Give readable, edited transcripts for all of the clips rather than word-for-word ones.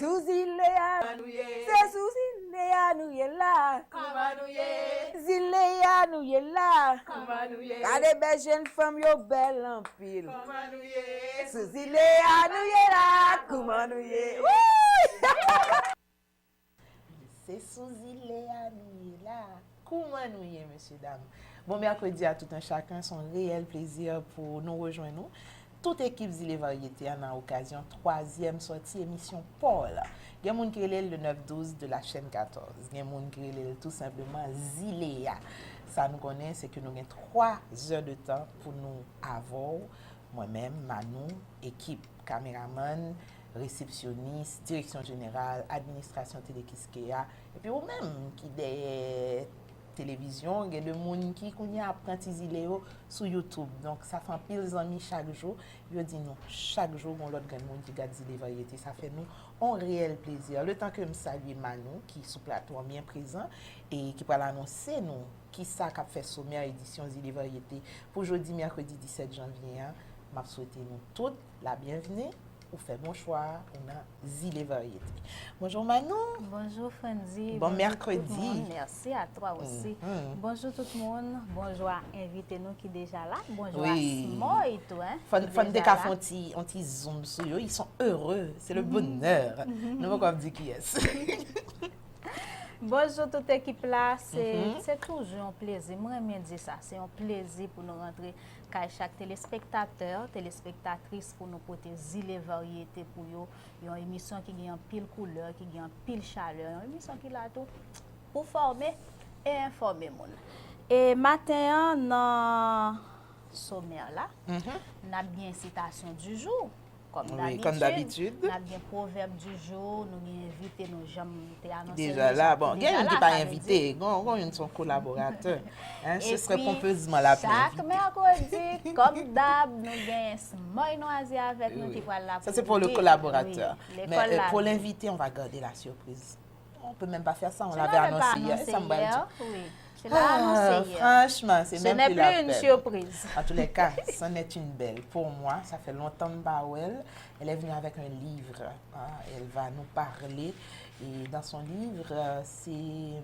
Zilea, c'est sous Zilea nous y là. Zilea nous y là. Allez belle jeune femme yo belle en pile. Sous Zilea nous y là. Comment nous y C'est sous Zilea nous y là. Comment nous y messieurs dames. Bon mercredi à tout un chacun, c'est un réel plaisir pour nous rejoindre. Toute équipe Zile Variété en a occasion, 3e sortie émission Paul. Il y a des gens qui relèvent le 9-12 de la chaîne 14. Il y a des gens qui relèvent tout simplement Zilea. Ça nous connaît, c'est que nous avons 3 heures de temps pour nous avoir, moi-même, Manou, équipe, caméraman, réceptionniste, direction générale, administration Télé-Kiskeya, et puis vous-même qui des télévision, il y a des gens qui connaissent apprenti Ziléo sur YouTube. Donc, ça fait un pile d'amis chaque jour. Je dis non, chaque jour, on l'autre monde qui regarde Zile Variété. Ça fait nous un réel plaisir. Le temps que je salue Manou, qui est sous plateau bien présent, et qui va l'annoncer, nous, qui ça a fait sommaire édition Zile Variété pour jeudi, mercredi 17 janvier. Je souhaite nous toutes la bienvenue. Vous faites bon choix, on a Zile Variété. Bonjour Manon. Bonjour Fanzi. Bon mercredi. Merci à toi aussi. Bonjour tout le monde. Bonjour à invité nous qui est déjà là. Bonjour Oui. à Simon et tout. Fon de ka font un zoom sur eux, ils sont heureux, c'est le bonheur. Nous ne pouvons pas dire qui est. Bonjour toute l'équipe là, c'est toujours un plaisir. Moi j'aime dire ça, c'est un plaisir pour nous rentrer car chaque téléspectateur, téléspectatrice pour nous porter Zile Variété pour eux. Il y a une émission qui gagne pile couleur, qui gagne pile chaleur, une émission qui là tout pour former et informer monde. Et matin dans sommaire là, on a bien citation du jour. Comme d'habitude. Nous avons bien proverbe du jour, nous avons invité nos gens à annoncer. Déjà là, bon, il y a un qui pas invité, il y a son collaborateur. Ce serait pompeusement la peine. Chaque mercredi, comme d'hab, nous avons Smoy Noisy avec nous qui va là. Ça, c'est pour le collaborateur. Oui, mais pour l'invité, on va garder la surprise. On ne peut même pas faire ça, on l'avait annoncé hier. Ça me va franchement, c'est même plus la peine. Ce n'est plus une surprise. En tous les cas, c'en est une belle. Pour moi, ça fait longtemps que elle est venue avec un livre. Elle va nous parler. Et dans son livre, c'est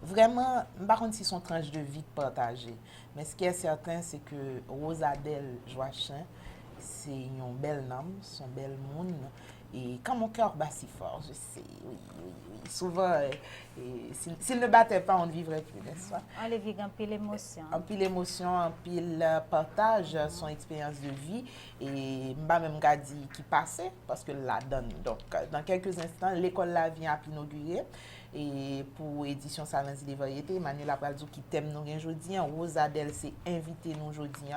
vraiment, par contre, c'est son tranche de vie partagée. Mais ce qui est certain, c'est que Rosadel Joachim, c'est une belle âme, son bel monde. Et quand mon cœur bat si fort, je sais, oui. Souvent, s'il ne battait pas, on ne vivrait plus, n'est-ce pas? On le vit en pile émotion. En pile émotion, en pile partage, son expérience de vie. Et m'a même dit qui passait, parce que la donne. Donc, dans quelques instants, l'école la vient à inaugurer. Et pour édition Salon Zile Variété, Emmanuel Apaldou qui t'aime nous aujourd'hui. Rosadel s'est invitée nous aujourd'hui.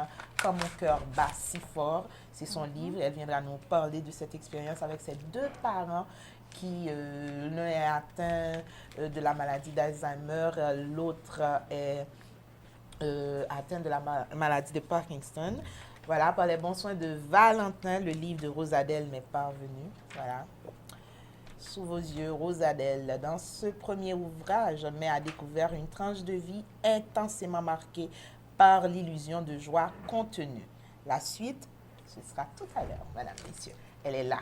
Quand mon cœur bat si fort, c'est son livre. Elle viendra nous parler de cette expérience avec ses 2 parents qui l'un est atteint de la maladie d'Alzheimer, l'autre est atteint de la maladie de Parkinson. Voilà, par les bons soins de Valentin, le livre de Rosadel m'est parvenu. Voilà. Sous vos yeux, Rosadel, dans ce premier ouvrage, met à découvert une tranche de vie intensément marquée par l'illusion de joie contenue. La suite, ce sera tout à l'heure, madame, messieurs. Elle est là.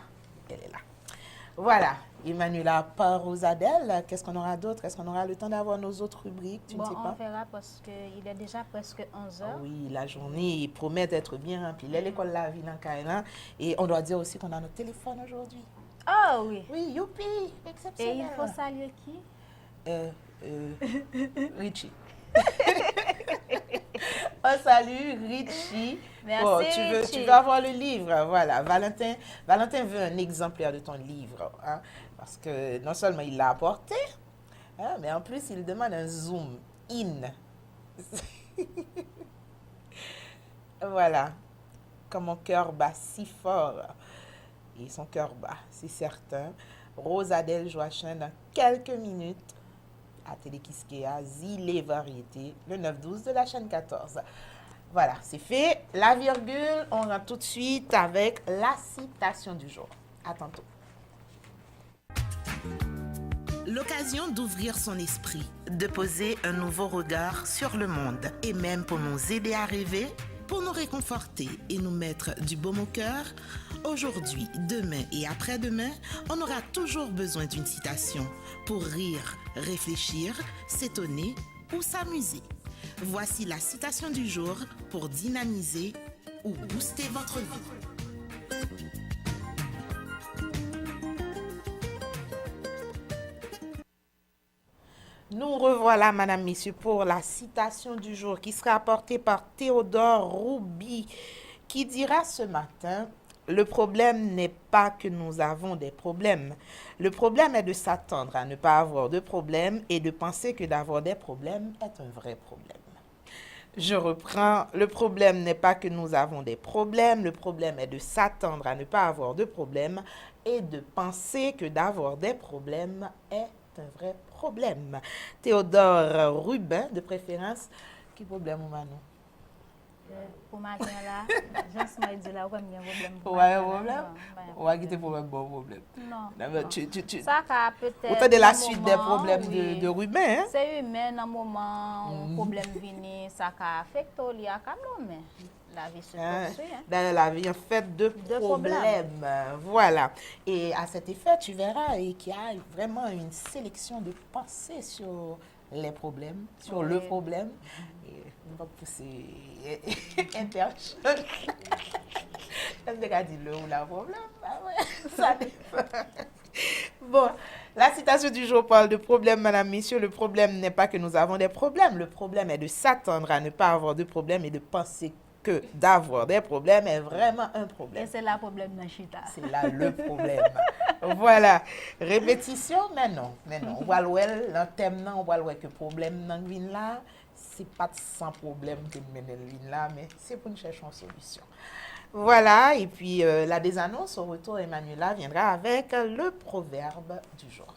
Voilà, Emmanuela, par Rosadel, qu'est-ce qu'on aura d'autre? Est-ce qu'on aura le temps d'avoir nos autres rubriques? Tu ne sais pas? On verra parce qu'il est déjà presque 11 heures. Oui, la journée promet d'être bien remplie. L'école la vie dans Kaina. Et on doit dire aussi qu'on a notre téléphone aujourd'hui. Oh oui. Oui, youpi, exceptionnel. Et il faut saluer qui? Richie. On salue Richie. Merci, bon, Richie. Tu veux avoir le livre, voilà. Valentin veut un exemplaire de ton livre, hein, parce que non seulement il l'a apporté, hein, mais en plus il demande un zoom in. Voilà, comme mon cœur bat si fort, et son cœur bat, c'est certain. Rosadel Joachim, dans quelques minutes, à Télé-Kiskeya, Zile Variété, le 9-12 de la chaîne 14. Voilà, c'est fait. La virgule, on rentre tout de suite avec la citation du jour. À tantôt. L'occasion d'ouvrir son esprit, de poser un nouveau regard sur le monde et même pour nous aider à rêver, Pour nous réconforter et nous mettre du baume au cœur, aujourd'hui, demain et après-demain, on aura toujours besoin d'une citation pour rire, réfléchir, s'étonner ou s'amuser. Voici la citation du jour pour dynamiser ou booster votre vie. Nous revoilà, Madame, Messieurs, pour la citation du jour qui sera apportée par Théodore Rouby, qui dira ce matin: le problème n'est pas que nous avons des problèmes. Le problème est de s'attendre à ne pas avoir de problème et de penser que d'avoir des problèmes est un vrai problème. Je reprends, le problème n'est pas que nous avons des problèmes, le problème est de s'attendre à ne pas avoir de problème et de penser que d'avoir des problèmes est un vrai problème. Théodore Rubin, de préférence, qui problème ou Manon? Pour matin là, Jean dit là, ouais, il y a un problème. Ouais, un problème? Ouais, qui te problème, bon problème. Non. Ça a peut-être. Autant de la suite des problèmes de Rubin, hein? C'est humain, dans le moment où le problème vient, ça a affecté mais la vie se poursuit. Hein? Dans la vie, en fait, de problèmes. Voilà. Et à cet effet, tu verras qu'il y a vraiment une sélection de pensées sur les problèmes, sur le problème. Et on va pousser interchange. J'aime bien dire le ou la problème. Ah ouais, ça dépend. Bon, la citation du jour parle de problème, Madame, Messieurs. Le problème n'est pas que nous avons des problèmes. Le problème est de s'attendre à ne pas avoir de problème et de penser que d'avoir des problèmes est vraiment un problème. Et c'est là le problème, Nachita. C'est là le problème. Voilà. Répétition, mais non. On va le voir, dans le thème, on va le voir que le problème dans le là, c'est pas sans problème que nous menons le là, mais c'est pour nous chercher une solution. Voilà, et puis la désannonce, au retour, Emmanuela viendra avec le proverbe du jour.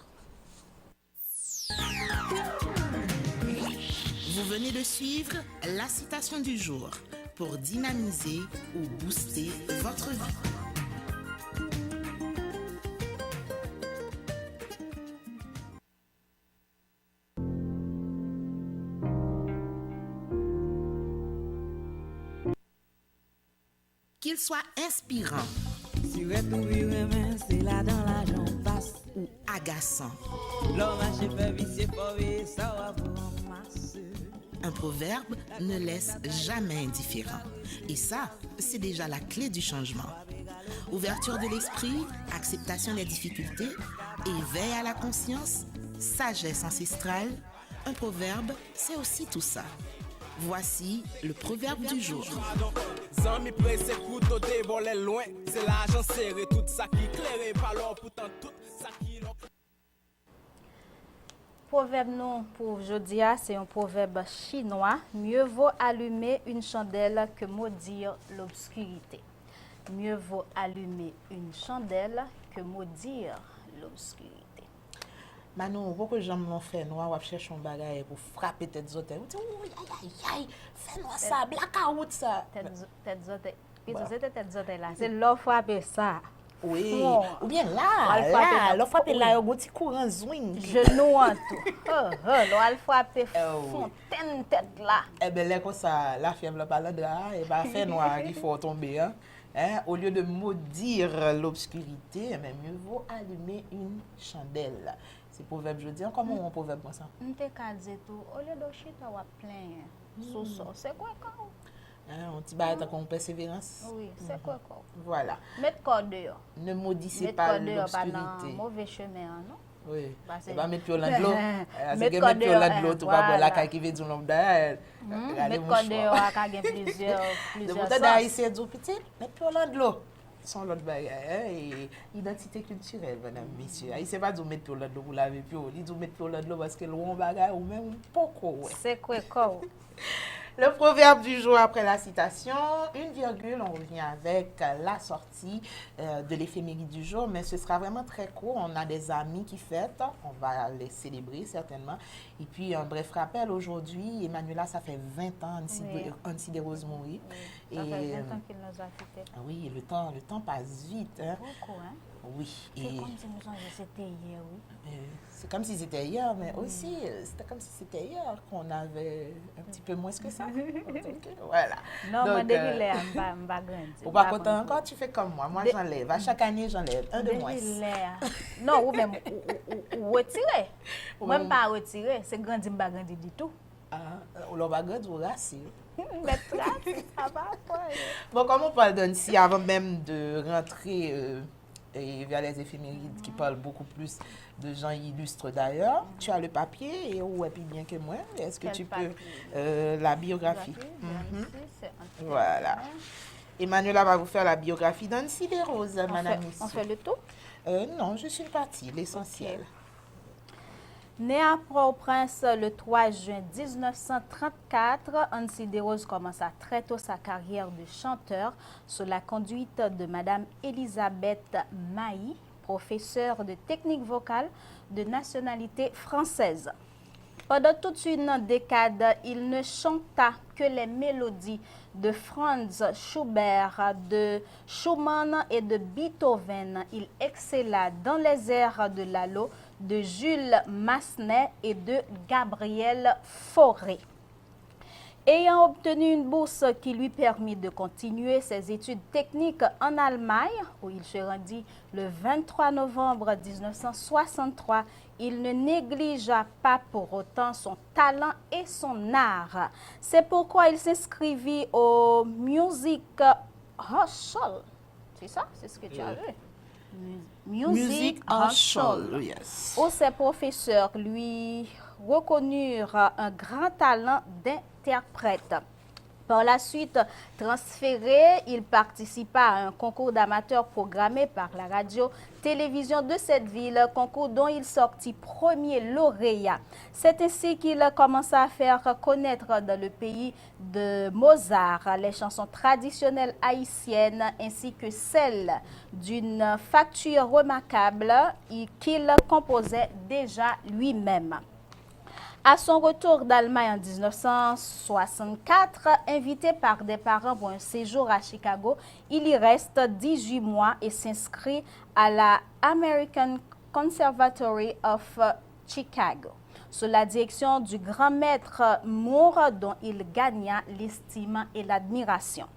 Vous venez de suivre la citation du jour pour dynamiser ou booster votre vie. Qu'il soit inspirant ou agaçant, un proverbe ne laisse jamais indifférent. Et ça, c'est déjà la clé du changement. Ouverture de l'esprit, acceptation des difficultés, éveil à la conscience, sagesse ancestrale. Un proverbe, c'est aussi tout ça. Voici le proverbe du jour. Proverbe non pour aujourd'hui, c'est un proverbe chinois. Mieux vaut allumer une chandelle que maudire l'obscurité. Mieux vaut allumer une chandelle que maudire l'obscurité. Manon, pourquoi j'aime mon frère noir, on va chercher un bagage pour frapper tête zote. On dit, aïe, fais-moi ça, blackout ça. Tête zote. Puis tête zote là. C'est l'eau frapper ça. Oui, ou bien là, l'eau frapper là, un petit courant zwing. Genou en tout. L'eau frapper fontaine tête là. Eh bien, là, comme ça, la fièvre là, pas là, et bien, fait noir, il faut tomber, hein. Au lieu de maudire l'obscurité, mieux vaut allumer une chandelle. C'est proverbe, je dis. Comment on proverbe comme ça? On te dit tout. Au lieu de chita, on va plein. C'est quoi quand? On dit, bah, t'as persévérance. Oui, c'est quoi quand? Voilà. Mettre corps dehors. Ne maudissez pas l'obscurité. Mettre mauvais chemin, non? Oui. C'est pas mettre piolin de l'eau. Mettre corps dehors. Mettre piolin de l'eau, tu vas voir la caille qui veut dire l'homme d'ailleurs. Mettre corps dehors, il y a plusieurs de pourtant, d'ailleurs, ici, il dit, petit, mettre piolin de l'eau. Son l'autre bagage, et identité culturelle, madame, messieurs. Il ne sait pas d'où mettre piolin de l'eau pour laver piolin. Il dit mettre piolin de l'eau parce que l'eau bagage ou même pourquoi. C'est quoi quoi? Le proverbe du jour après la citation, une virgule, on revient avec la sortie de l'éphéméride du jour, mais ce sera vraiment très court. On a des amis qui fêtent, on va les célébrer certainement. Et puis, un bref rappel, aujourd'hui, Emmanuela, ça fait 20 ans, Annecy Desroses mourit. Ça fait 20 ans qu'il nous a quittés. Oui, le temps passe vite. Hein. Beaucoup, hein? Oui. C'est comme si nous sommes c'était hier, oui. C'est comme si c'était hier, mais aussi, c'était comme si c'était hier qu'on avait un petit peu moins que ça. Donc, voilà. Non, Donc, moi, depuis là, je ne vais pas grandir. Ou pas content encore, tu fais comme moi. Moi, j'enlève. À chaque année, j'enlève un de moins. Non, ou même ou retirer. Même pas retirer, c'est grandir, je ne vais pas grandir du tout. Ou l'on va grandir ou rasser. Mais ça va pas. Bon, comme on parle d'Annecy, avant même de rentrer et vers les éphémérides qui parlent beaucoup plus de gens illustres d'ailleurs, tu as le papier et où est plus bien que moi. Est-ce que tu peux la biographie? Voilà. Emmanuela va vous faire la biographie d'Annecy des Roses, madame. On fait le tout? Non, juste une partie, l'essentiel. Okay. Né à Port-au-Prince le 3 juin 1934, Annecy Desroses commença très tôt sa carrière de chanteur sous la conduite de Madame Elisabeth Mailly, professeure de technique vocale de nationalité française. Pendant toute une décade, il ne chanta que les mélodies de Franz Schubert, de Schumann et de Beethoven. Il excella dans les airs de Lalo, de Jules Massenet et de Gabriel Fauré. Ayant obtenu une bourse qui lui permit de continuer ses études techniques en Allemagne, où il se rendit le 23 novembre 1963, il ne négligea pas pour autant son talent et son art. C'est pourquoi il s'inscrivit au Music Hochschule. C'est ça? C'est ce que tu as vu? Music Hochschule. Yes. Où ses professeurs lui reconnurent un grand talent d'interprète. Par la suite, transféré, il participa à un concours d'amateurs programmé par la radio-télévision de cette ville, concours dont il sortit premier lauréat. C'est ainsi qu'il commença à faire connaître dans le pays de Mozart les chansons traditionnelles haïtiennes ainsi que celles d'une facture remarquable qu'il composait déjà lui-même. À son retour d'Allemagne en 1964, invité par des parents pour un séjour à Chicago, il y reste 18 mois et s'inscrit à la American Conservatory of Chicago, sous la direction du grand maître Moore, dont il gagna l'estime et l'admiration.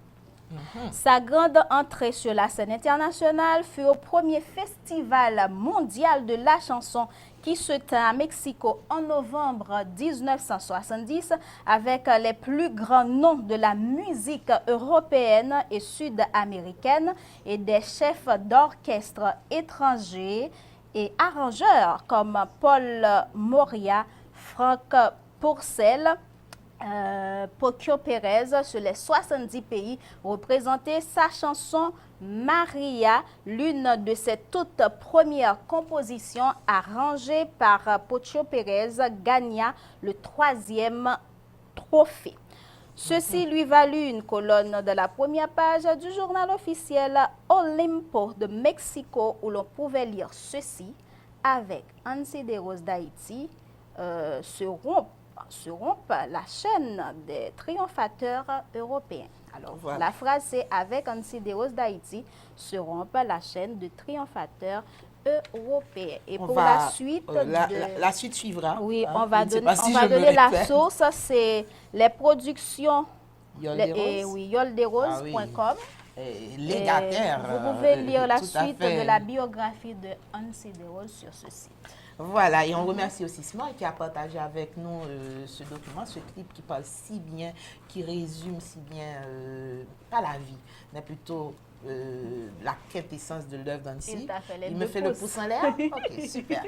Sa grande entrée sur la scène internationale fut au premier festival mondial de la chanson qui se tint à Mexico en novembre 1970 avec les plus grands noms de la musique européenne et sud-américaine et des chefs d'orchestre étrangers et arrangeurs comme Paul Moria, Frank Purcell, Pocho Pérez sur les 70 pays représentés. Sa chanson Maria, l'une de ses toutes premières compositions arrangées par Pocho Pérez, gagna le 3e trophée. Ceci lui valut une colonne de la première page du journal officiel Olimpo de Mexico où l'on pouvait lire ceci: avec Annecy Desroses d'Haïti se rompt la chaîne des triomphateurs européens. Alors, voilà. La phrase c'est: avec Annecy Desroses d'Haïti se rompt la chaîne de triomphateurs européens. Et pour la suite... la suite suivra. Oui, on va donner la source, c'est les productions yolderose.com. Légataire. Vous pouvez lire la suite de la biographie de Annecy Desroses sur ce site. Voilà, et on remercie aussi Simon qui a partagé avec nous ce document, ce clip qui parle si bien, qui résume si bien, pas la vie, mais plutôt la quintessence de l'œuvre d'Annecy. Il me fait le pouce en l'air? Ok, super.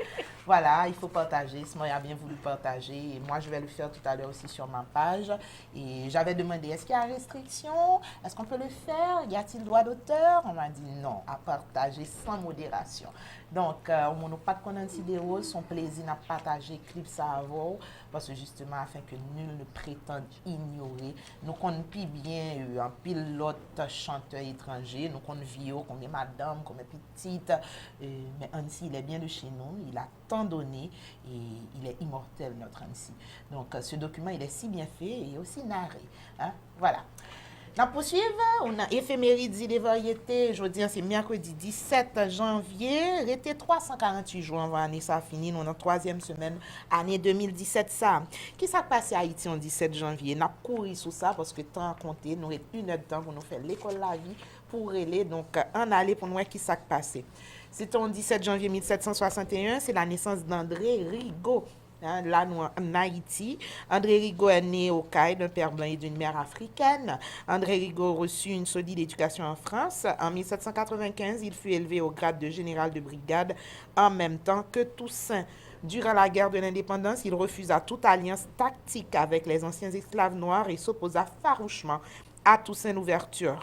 Voilà, il faut partager. Simon a bien voulu partager. Et moi, je vais le faire tout à l'heure aussi sur ma page. Et j'avais demandé, est-ce qu'il y a restriction? Est-ce qu'on peut le faire? Y a-t-il droit d'auteur? On m'a dit non, à partager sans modération. Donc, on n'a pas de Annecy Desroses, son plaisir à partager clip ça avant, parce que justement, afin que nul ne prétende ignorer, nous connaissons bien un pilote chanteur étranger, nous connaissons vieux, qu'on est madame, qu'on est petite, mais Annecy, il est bien de chez nous, il a tant donné et il est immortel, notre Annecy. Donc, ce document, il est si bien fait et aussi narré. Hein? Voilà. On poursuit, on a éphéméride des variétés. Je veux dire, c'est mercredi 17 janvier. Il était 348 jours avant l'année, ça a fini. Nous, dans la troisième semaine, année 2017, ça. Qu'est-ce qui s'est passé à Haïti en 17 janvier? On a couru sur ça parce que temps à compter. Nous avons 1 heure de temps pour nous faire l'école la vie, pour aller. Donc, en aller pour nous voir qui s'est passé. C'était en 17 janvier 1761. C'est la naissance d'André Rigaud. Là, nous, en Haïti, André Rigaud est né au Caire d'un père blanc et d'une mère africaine. André Rigaud reçut une solide éducation en France. En 1795, il fut élevé au grade de général de brigade en même temps que Toussaint. Durant la guerre de l'indépendance, il refusa toute alliance tactique avec les anciens esclaves noirs et s'opposa farouchement à Toussaint Louverture.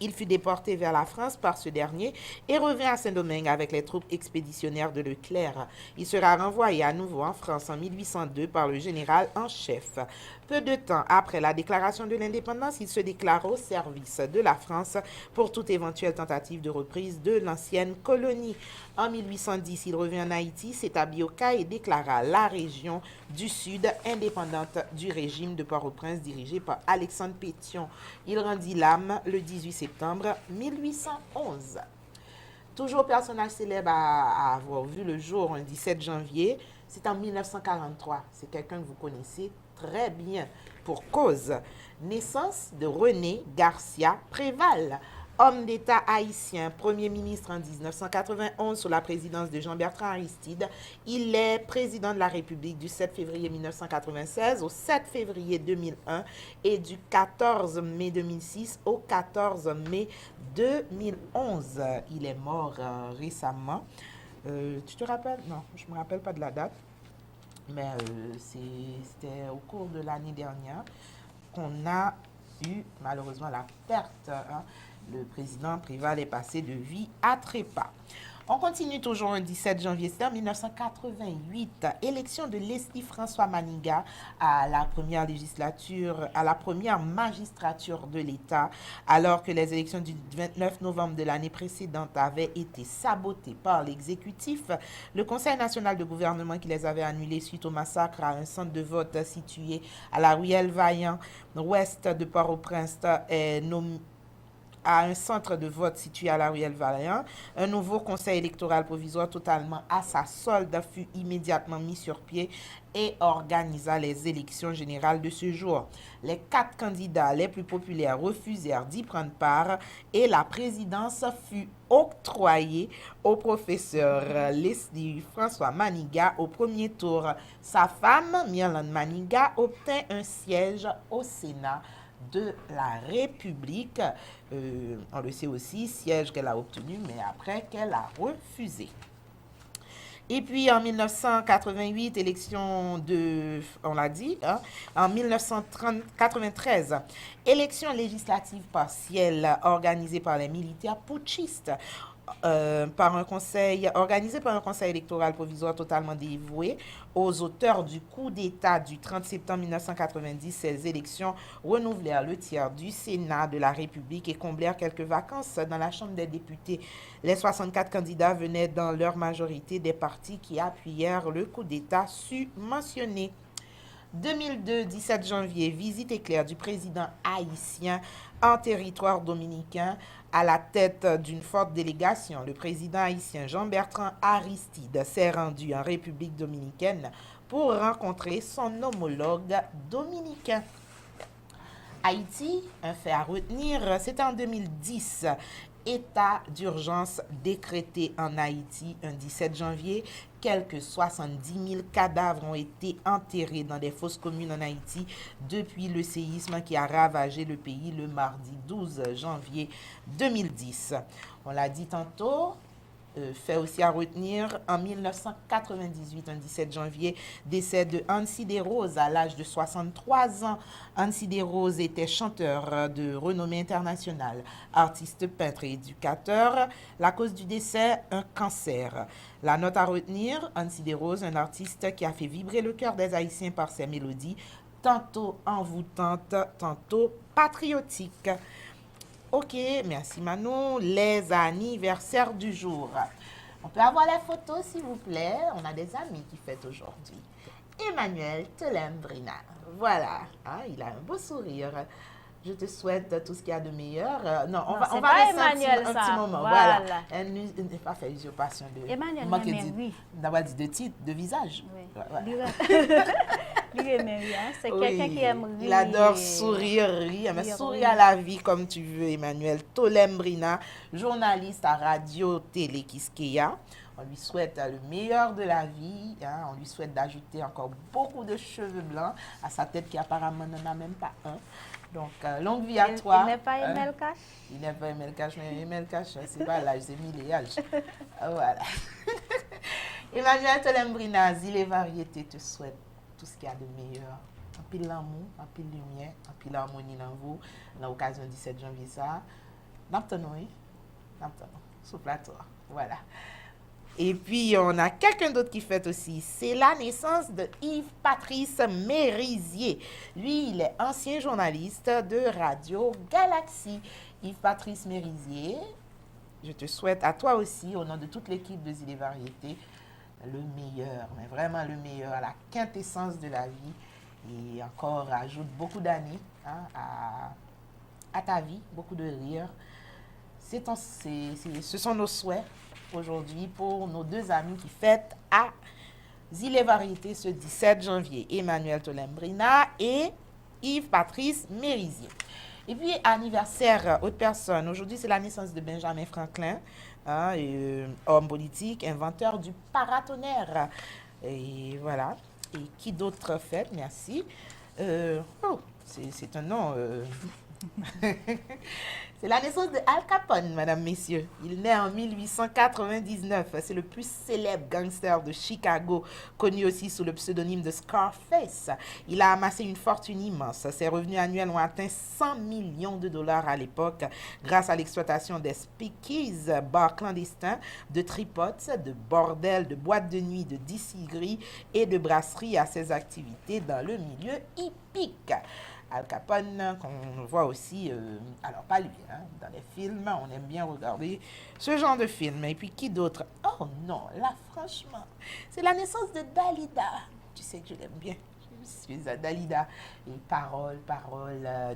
Il fut déporté vers la France par ce dernier et revint à Saint-Domingue avec les troupes expéditionnaires de Leclerc. Il sera renvoyé à nouveau en France en 1802 par le général en chef. Peu de temps après la déclaration de l'indépendance, il se déclara au service de la France pour toute éventuelle tentative de reprise de l'ancienne colonie. En 1810, il revint en Haïti, s'établit au Caire et déclara la région du Sud indépendante du régime de Port-au-Prince dirigé par Alexandre Pétion. Il rendit l'âme le 18 septembre 1811. Toujours personnage célèbre à avoir vu le jour, le 17 janvier, c'est en 1943. C'est quelqu'un que vous connaissez très bien pour cause. Naissance de René Garcia Préval, homme d'État haïtien, Premier ministre en 1991 sous la présidence de Jean-Bertrand Aristide. Il est président de la République du 7 février 1996 au 7 février 2001 et du 14 mai 2006 au 14 mai 2011. Il est mort récemment. Tu te rappelles? Non, je ne me rappelle pas de la date. Mais c'était au cours de l'année dernière qu'on a eu malheureusement la perte. Le président Préval est passé de vie à trépas. On continue toujours le 17 janvier, c'était en 1988, élection de Leslie François Maniga à la première législature, à la première magistrature de l'État, alors que les élections du 29 novembre de l'année précédente avaient été sabotées par l'exécutif. Le Conseil national de gouvernement qui les avait annulées suite au massacre à un centre de vote situé à la Ruelle Vaillant, ouest de Port-au-Prince, est nommé à un centre de vote situé à la Ruelle Vaillant. Un nouveau conseil électoral provisoire totalement à sa solde fut immédiatement mis sur pied et organisa les élections générales de ce jour. Les 4 candidats les plus populaires refusèrent d'y prendre part et la présidence fut octroyée au professeur Leslie François Maniga au premier tour. Sa femme, Myrlande Maniga, obtint un siège au Sénat de la République. On le sait aussi, siège qu'elle a obtenu, mais après qu'elle a refusé. Et puis en 1988, élection de, on l'a dit, en 1993, élection législative partielle organisée par les militaires putschistes. Organisé par un conseil électoral provisoire totalement dévoué aux auteurs du coup d'État du 30 septembre 1990. Ces élections renouvelèrent le tiers du Sénat de la République et comblèrent quelques vacances dans la Chambre des députés. Les 64 candidats venaient dans leur majorité des partis qui appuyèrent le coup d'État mentionné. 2002, 17 janvier, visite éclair du président haïtien en territoire dominicain à la tête d'une forte délégation. Le président haïtien Jean-Bertrand Aristide s'est rendu en République dominicaine pour rencontrer son homologue dominicain. Haïti, un fait à retenir, c'était en 2010. État d'urgence décrété en Haïti un 17 janvier. Quelques 70 000 cadavres ont été enterrés dans des fosses communes en Haïti depuis le séisme qui a ravagé le pays le mardi 12 janvier 2010. On l'a dit tantôt. Fait aussi à retenir, en 1998, un 17 janvier, décès de Hansi Desroses à l'âge de 63 ans. Hansi Desroses était chanteur de renommée internationale, artiste, peintre et éducateur. La cause du décès, un cancer. La note à retenir, Hansi Desroses, un artiste qui a fait vibrer le cœur des Haïtiens par ses mélodies, tantôt envoûtantes, tantôt patriotiques. Ok, merci Manon. Les anniversaires du jour. On peut avoir les photos, s'il vous plaît. On a des amis qui fêtent aujourd'hui. Emmanuel Telem Brina. Voilà, il a un beau sourire. Je te souhaite tout ce qu'il y a de meilleur. Non, on Non, va c'est va pas laisser Emmanuel, un ça. petit moment. Voilà. Elle n'est pas fait usurpation de... Emmanuel, Moi qui mais dis- oui. D'avoir dit de titre, de visage. Oui. Ouais, ouais. Lui aime rire, hein. C'est quelqu'un qui aime rire. Il adore sourire, rire, mais Rire, sourire oui. à la vie comme tu veux, Emmanuel. Tolembrina, journaliste à Radio Télé Kiskeya. On lui souhaite le meilleur de la vie. Hein. On lui souhaite d'ajouter encore beaucoup de cheveux blancs à sa tête qui apparemment n'en a même pas un. Donc, longue vie à toi. Il n'est pas hein. Emel Cash. Il n'est pas Emel Cash, mais Emel Cash, c'est pas l'âge, c'est mille âges. Voilà. Emmanuel Tolembrina, Zile Variété te souhaite tout ce qu'il y a de meilleur. Un pile l'amour, un pile lumière, un pile l'harmonie dans vous, dans l'occasion du 17 janvier ça. N'abtenons, oui. N'abtenons. Souffle à toi. Voilà. Et puis, on a quelqu'un d'autre qui fête aussi. C'est la naissance de Yves-Patrice Mérisier. Lui, il est ancien journaliste de Radio Galaxie. Yves-Patrice Mérisier, je te souhaite à toi aussi, au nom de toute l'équipe de Zile Variété, le meilleur, mais vraiment le meilleur, la quintessence de la vie. Et encore, ajoute beaucoup d'années hein, à ta vie, beaucoup de rire. Ce sont nos souhaits aujourd'hui pour nos deux amis qui fêtent à Zile Variété ce 17 janvier. Emmanuel Tolembrina et Yves-Patrice Mérisier. Et puis, anniversaire, autre personne. Aujourd'hui, c'est la naissance de Benjamin Franklin, hein, homme politique, inventeur du paratonnerre. Et voilà. Et qui d'autre fête? Merci. C'est un nom... C'est la naissance de Al Capone, madame, messieurs. Il naît en 1899. C'est le plus célèbre gangster de Chicago, connu aussi sous le pseudonyme de Scarface. Il a amassé une fortune immense. Ses revenus annuels ont atteint 100 millions de dollars à l'époque grâce à l'exploitation des speakeasies, bars clandestins, de tripotes, de bordels, de boîtes de nuit, de distilleries et de brasseries à ses activités dans le milieu hippique. Al Capone, qu'on voit aussi, alors pas lui, hein, dans les films, on aime bien regarder ce genre de film. Et puis qui d'autre? Oh non, là franchement, c'est la naissance de Dalida. Tu sais que je l'aime bien, je suis à Dalida. Et parole,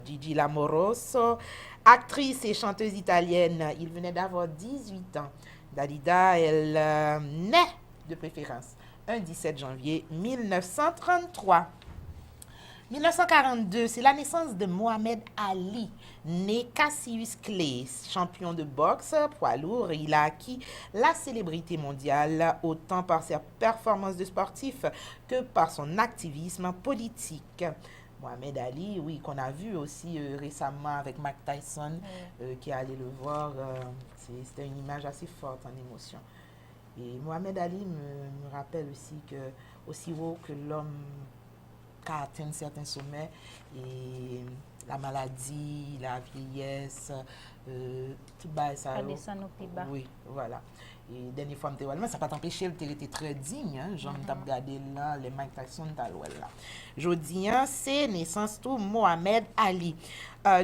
Gigi Lamoroso, actrice et chanteuse italienne. Il venait d'avoir 18 ans. Dalida, elle naît de préférence un 17 janvier 1933. 1942, c'est la naissance de Mohamed Ali, né Cassius Clay, champion de boxe, poids lourd. Il a acquis la célébrité mondiale autant par ses performances de sportif que par son activisme politique. Mohamed Ali, oui, qu'on a vu aussi récemment avec Mike Tyson, qui est allé le voir. C'était une image assez forte en émotion. Et Mohamed Ali me rappelle aussi que, aussi haut que l'homme a atteint certains sommets, et la maladie, la vieillesse, tout bas, ça. Oui, voilà. Et dernière fois, ça n'a pas empêché, elle était très digne. Hein, j'en ai regardé là, les Mike Tyson, là. Jodi, c'est naissance tout Mohamed Ali.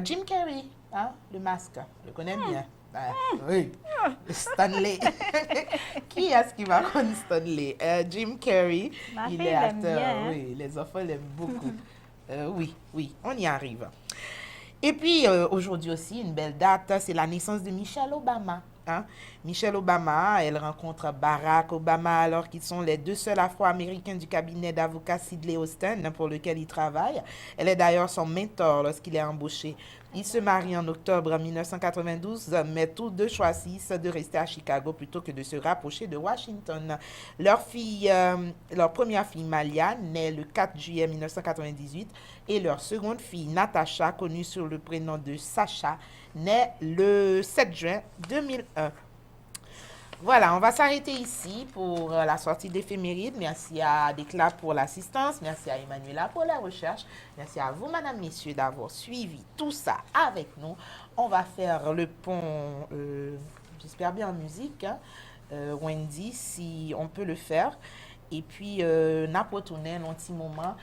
Jim Carrey, hein, le masque, je le connais bien. Oui, Stanley. Qui est-ce qui va connaître Stanley? Jim Carrey, il est acteur. Bien, oui, les enfants l'aiment beaucoup. Oui, on y arrive. Et puis, aujourd'hui aussi, une belle date, c'est la naissance de Michelle Obama. Hein? Michelle Obama, elle rencontre Barack Obama alors qu'ils sont les deux seuls Afro-Américains du cabinet d'avocats Sidley Austin pour lequel il travaille. Elle est d'ailleurs son mentor lorsqu'il est embauché. Ils se marient en octobre 1992, mais tous deux choisissent de rester à Chicago plutôt que de se rapprocher de Washington. Leur première fille, Malia, naît le 4 juillet 1998 et leur seconde fille, Natasha, connue sous le prénom de Sacha, naît le 7 juin 2001. Voilà, on va s'arrêter ici pour la sortie d'éphéméride. Merci à Déclat pour l'assistance. Merci à Emmanuela pour la recherche. Merci à vous, madame, messieurs, d'avoir suivi tout ça avec nous. On va faire le pont, j'espère bien en musique, hein, Wendy, si on peut le faire. Et puis, n'a pas tourné un petit moment,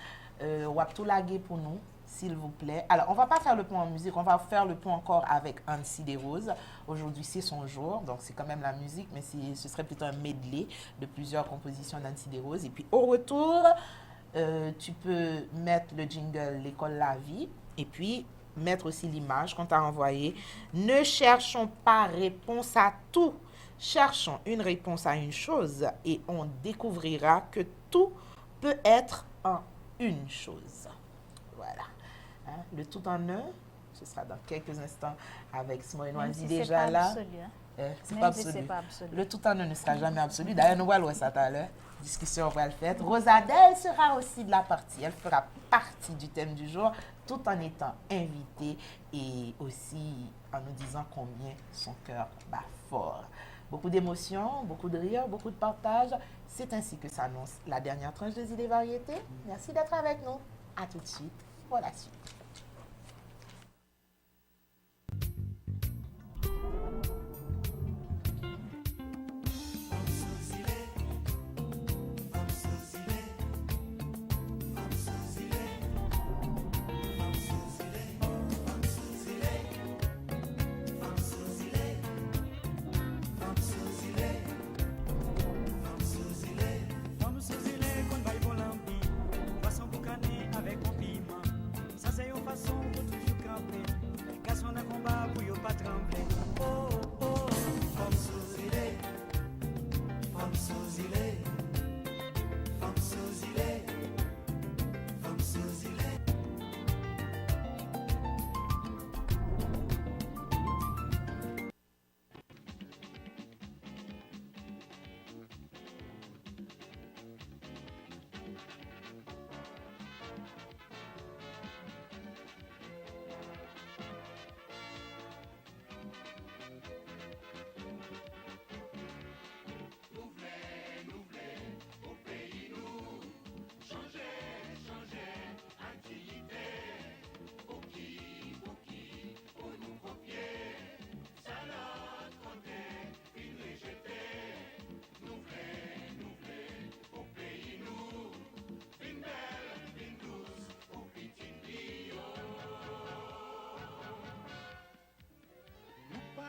on va tout laguer pour nous. S'il vous plaît. Alors, on ne va pas faire le pont en musique, on va faire le pont encore avec Annecy Desroses. Aujourd'hui, c'est son jour, donc c'est quand même la musique, mais ce serait plutôt un medley de plusieurs compositions d'Annecy Desroses. Et puis, au retour, tu peux mettre le jingle L'école La Vie. Et puis, mettre aussi l'image qu'on t'a envoyée. Ne cherchons pas réponse à tout. Cherchons une réponse à une chose et on découvrira que tout peut être en une chose. Voilà. Hein, le tout en un, ce sera dans quelques instants avec Simon et Noisy déjà là. Absolu, hein? C'est Même pas si absolu. c'est pas absolu. Le tout en un ne sera jamais absolu. D'ailleurs, nous allons voir ça tout à l'heure. Discussion, on va le faire. Rosadelle sera aussi de la partie. Elle fera partie du thème du jour, tout en étant invitée et aussi en nous disant combien son cœur bat fort. Beaucoup d'émotions, beaucoup de rire, beaucoup de partage. C'est ainsi que s'annonce la dernière tranche de Idées Variétés. Merci d'être avec nous. À tout de suite pour la suite.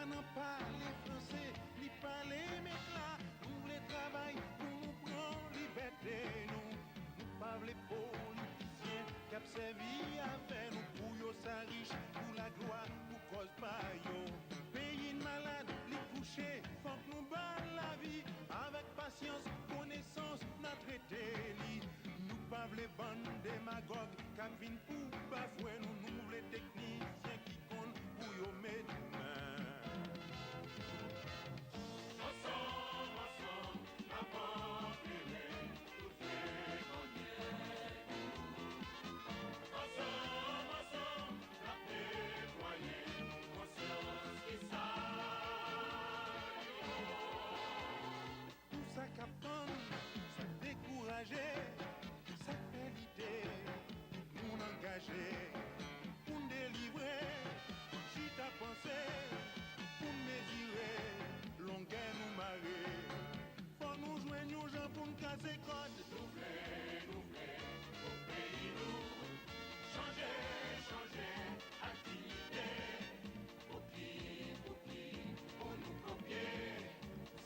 Nan parle français, li parle mécla, nous les travail pour nous prendre liberté, nous parle politiciens qui ont servi à faire nous pour yo sa riche, pour la gloire, pour cause pas yo. Pays malade, li couché, faut que nous battre la vie, avec patience, connaissance, n'a traité li. Nous parle bande démagogue, qui vient pour bafouer nous les techniciens qui comptent pour yo mettre. Ça décourager, ça fait l'idée, nous engager, pour nous délivrer, si t'as pensé, pour mesurer, longueur nous marrer, faut nous joindre aux gens pour nous casser code. Nous voulons, au pays nous, changer, activité, pour nous copier,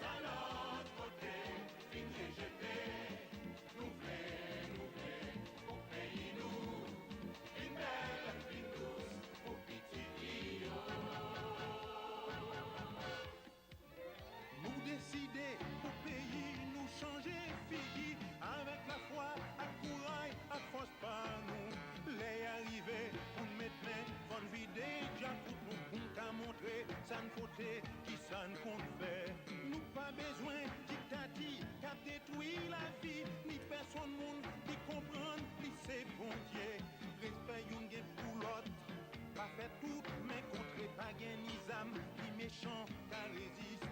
ça l'autre côté. Décider pour pays nous changer fini avec la foi à courage à force par nous les arriver pour maintenant qu'on vide déjà pour nous pour qu'à montrer ça ne côté qui ça ne compte faire nous pas besoin dictature qui a détruit la vie ni personne monde qui comprend ni ses frontières respect une pour l'autre pas fait tout mais contre pas gain ni âme ni méchant qu'à résister.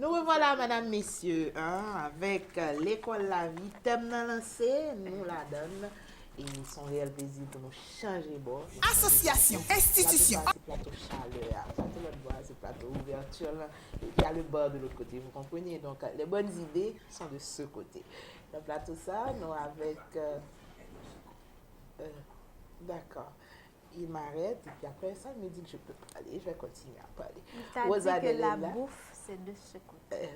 Nous revoilà, madame, messieurs, avec l'école La Vie, thème dans lancé, nous la donne. Et son réel plaisir pour nous changer bord. Association, institution. C'est plateau chaleur, plateau l'autre bois, c'est plateau ouverture. Là. Et il y a le bord de l'autre côté, vous comprenez? Donc, les bonnes idées sont de ce côté. Le plateau, ça, nous avec... d'accord. Il m'arrête et puis après ça, il me dit que je peux parler. Je vais continuer à parler. Il t'a dit que la bouffe, c'est de ce côté.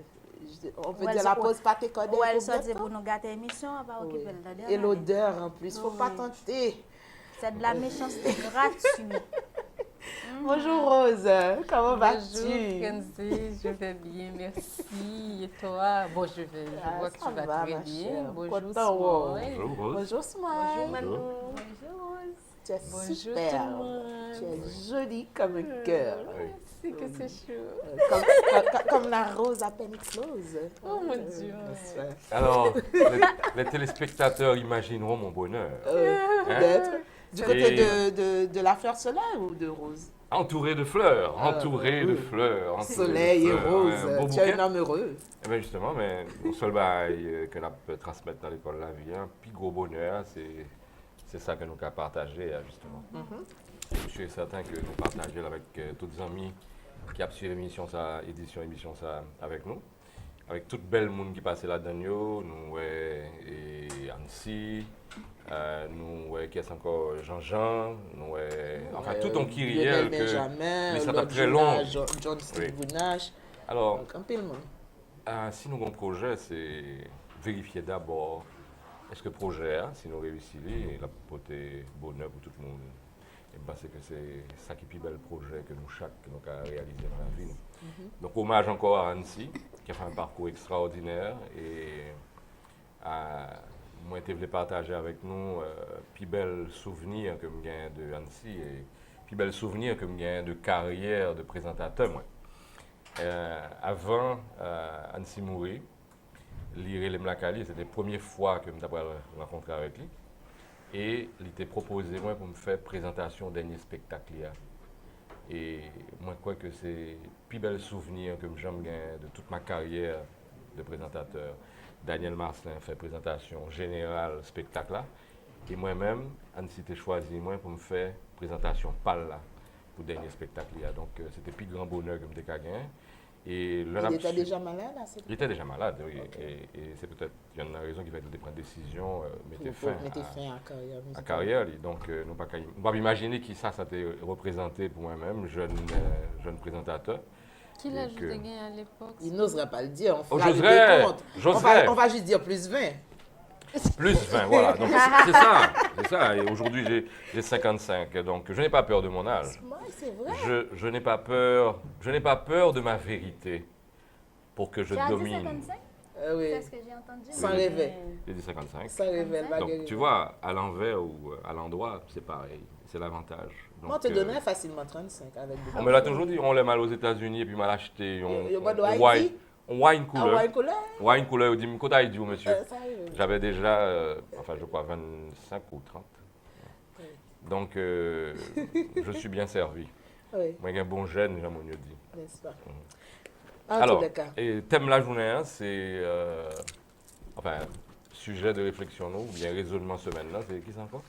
On peut dire la pause pâté codée. Ouais, elle sortit pour nous gâter l'émission, on va occuper le dernier. Et l'odeur en plus, faut pas tenter. C'est de la méchanceté gratuite. Bonjour Rose, comment vas-tu? Bonjour Kenzie, je vais bien, merci. Et toi? Bon, je vois que tu vas très bien. Bonjour Smile. Bonjour Smile. Bonjour Manon. Bonjour Rose. Tu es Bonjour super. tout le monde. Tu es jolie comme un cœur. C'est que c'est chaud. Comme la rose à peine éclose. Oh mon Dieu. Alors, les téléspectateurs imagineront mon bonheur. D'être du côté Et- de la fleur solaire ou de rose? Entouré de fleurs, entouré de fleurs. entouré de Soleil et fleurs. rose. Un beau Tu es bouquet. un homme heureux. Eh bien justement, mais le seul bail que l'on peut transmettre dans l'école de la vie, un plus gros bonheur, c'est ça que nous avons partagé, justement. Je suis certain que nous partageons avec tous les amis qui ont suivi l'émission, émission ça avec nous. Avec toute belle monde qui passait là-dedans, nous, et Annecy, nous, qu'est-ce encore, Jean-Jean, nous, enfin tout un kyriel que Benjamin, les l'autre très long. John Steve Bounache. Alors, Donc, un peu le monde. si nous avons un projet, c'est vérifier d'abord est-ce que le projet, si nous réussissons, il a porté bonheur pour tout le monde. Et je pense que c'est ça qui est le plus bel projet que nous avons réalisé dans la vie. Donc, hommage encore à Annecy, qui a fait un parcours extraordinaire. Et moi, je voulais partager avec nous plus bel souvenir que je gagne de Annecy et plus bel souvenir que je gagne de carrière de présentateur. Moi. Avant Annecy mourir, Lire les Mlakali, c'était la première fois que je me rencontré avec lui. Et il était proposé moi pour me faire présentation d'un dernier spectacle. Et moi, je crois que c'est le plus bel souvenir que j'aime gagner de toute ma carrière de présentateur. Daniel Marcelin fait présentation générale spectacle là. Et moi-même, Annecy a choisi moi pour me faire présentation pâle là, pour le dernier spectacle. Donc, c'était le plus grand bonheur que je gagné. Et il était déjà malade à cette Il était déjà malade, oui. Et c'est peut-être une raison qui fait qu'il prendre décision, mettre fin à carrière. à carrière. Donc, nous ne pouvons pas imaginer qui ça s'était représenté pour moi-même, jeune présentateur. Qui l'a juste gagné à l'époque? Il n'oserait pas le dire. On Oh, fera le j'oserais, décompte. j'oserais. On va juste dire plus 20. Plus 20, voilà. Donc, c'est ça. Et aujourd'hui, j'ai 55. Donc, je n'ai pas peur de mon âge. C'est vrai. Je n'ai pas peur de ma vérité pour que je Tu as dit domine. 55? Oui. C'est ce que j'ai entendu. Sans rêver. J'ai dit 55. Sans rêver, Donc, tu vois, à l'envers ou à l'endroit, c'est pareil. C'est l'avantage. Donc, Moi, on te donnerait facilement 35 avec des on me l'a toujours dit, on l'a mal aux États-Unis et puis mal acheté. On wine couleur. Ah, couleur? Wine couleur, on dit, mais qu'est-ce dit, monsieur? Ça arrive. J'avais déjà, je crois, 25 ou 30. Donc, je suis bien servi. Oui, Moi, j'ai un bon gène, j'ai mon mieux dit. n'est-ce pas? En Alors, tout cas. et thème de la journée, c'est, sujet de réflexion, ou bien raisonnement semaine, là, c'est qui ça encore?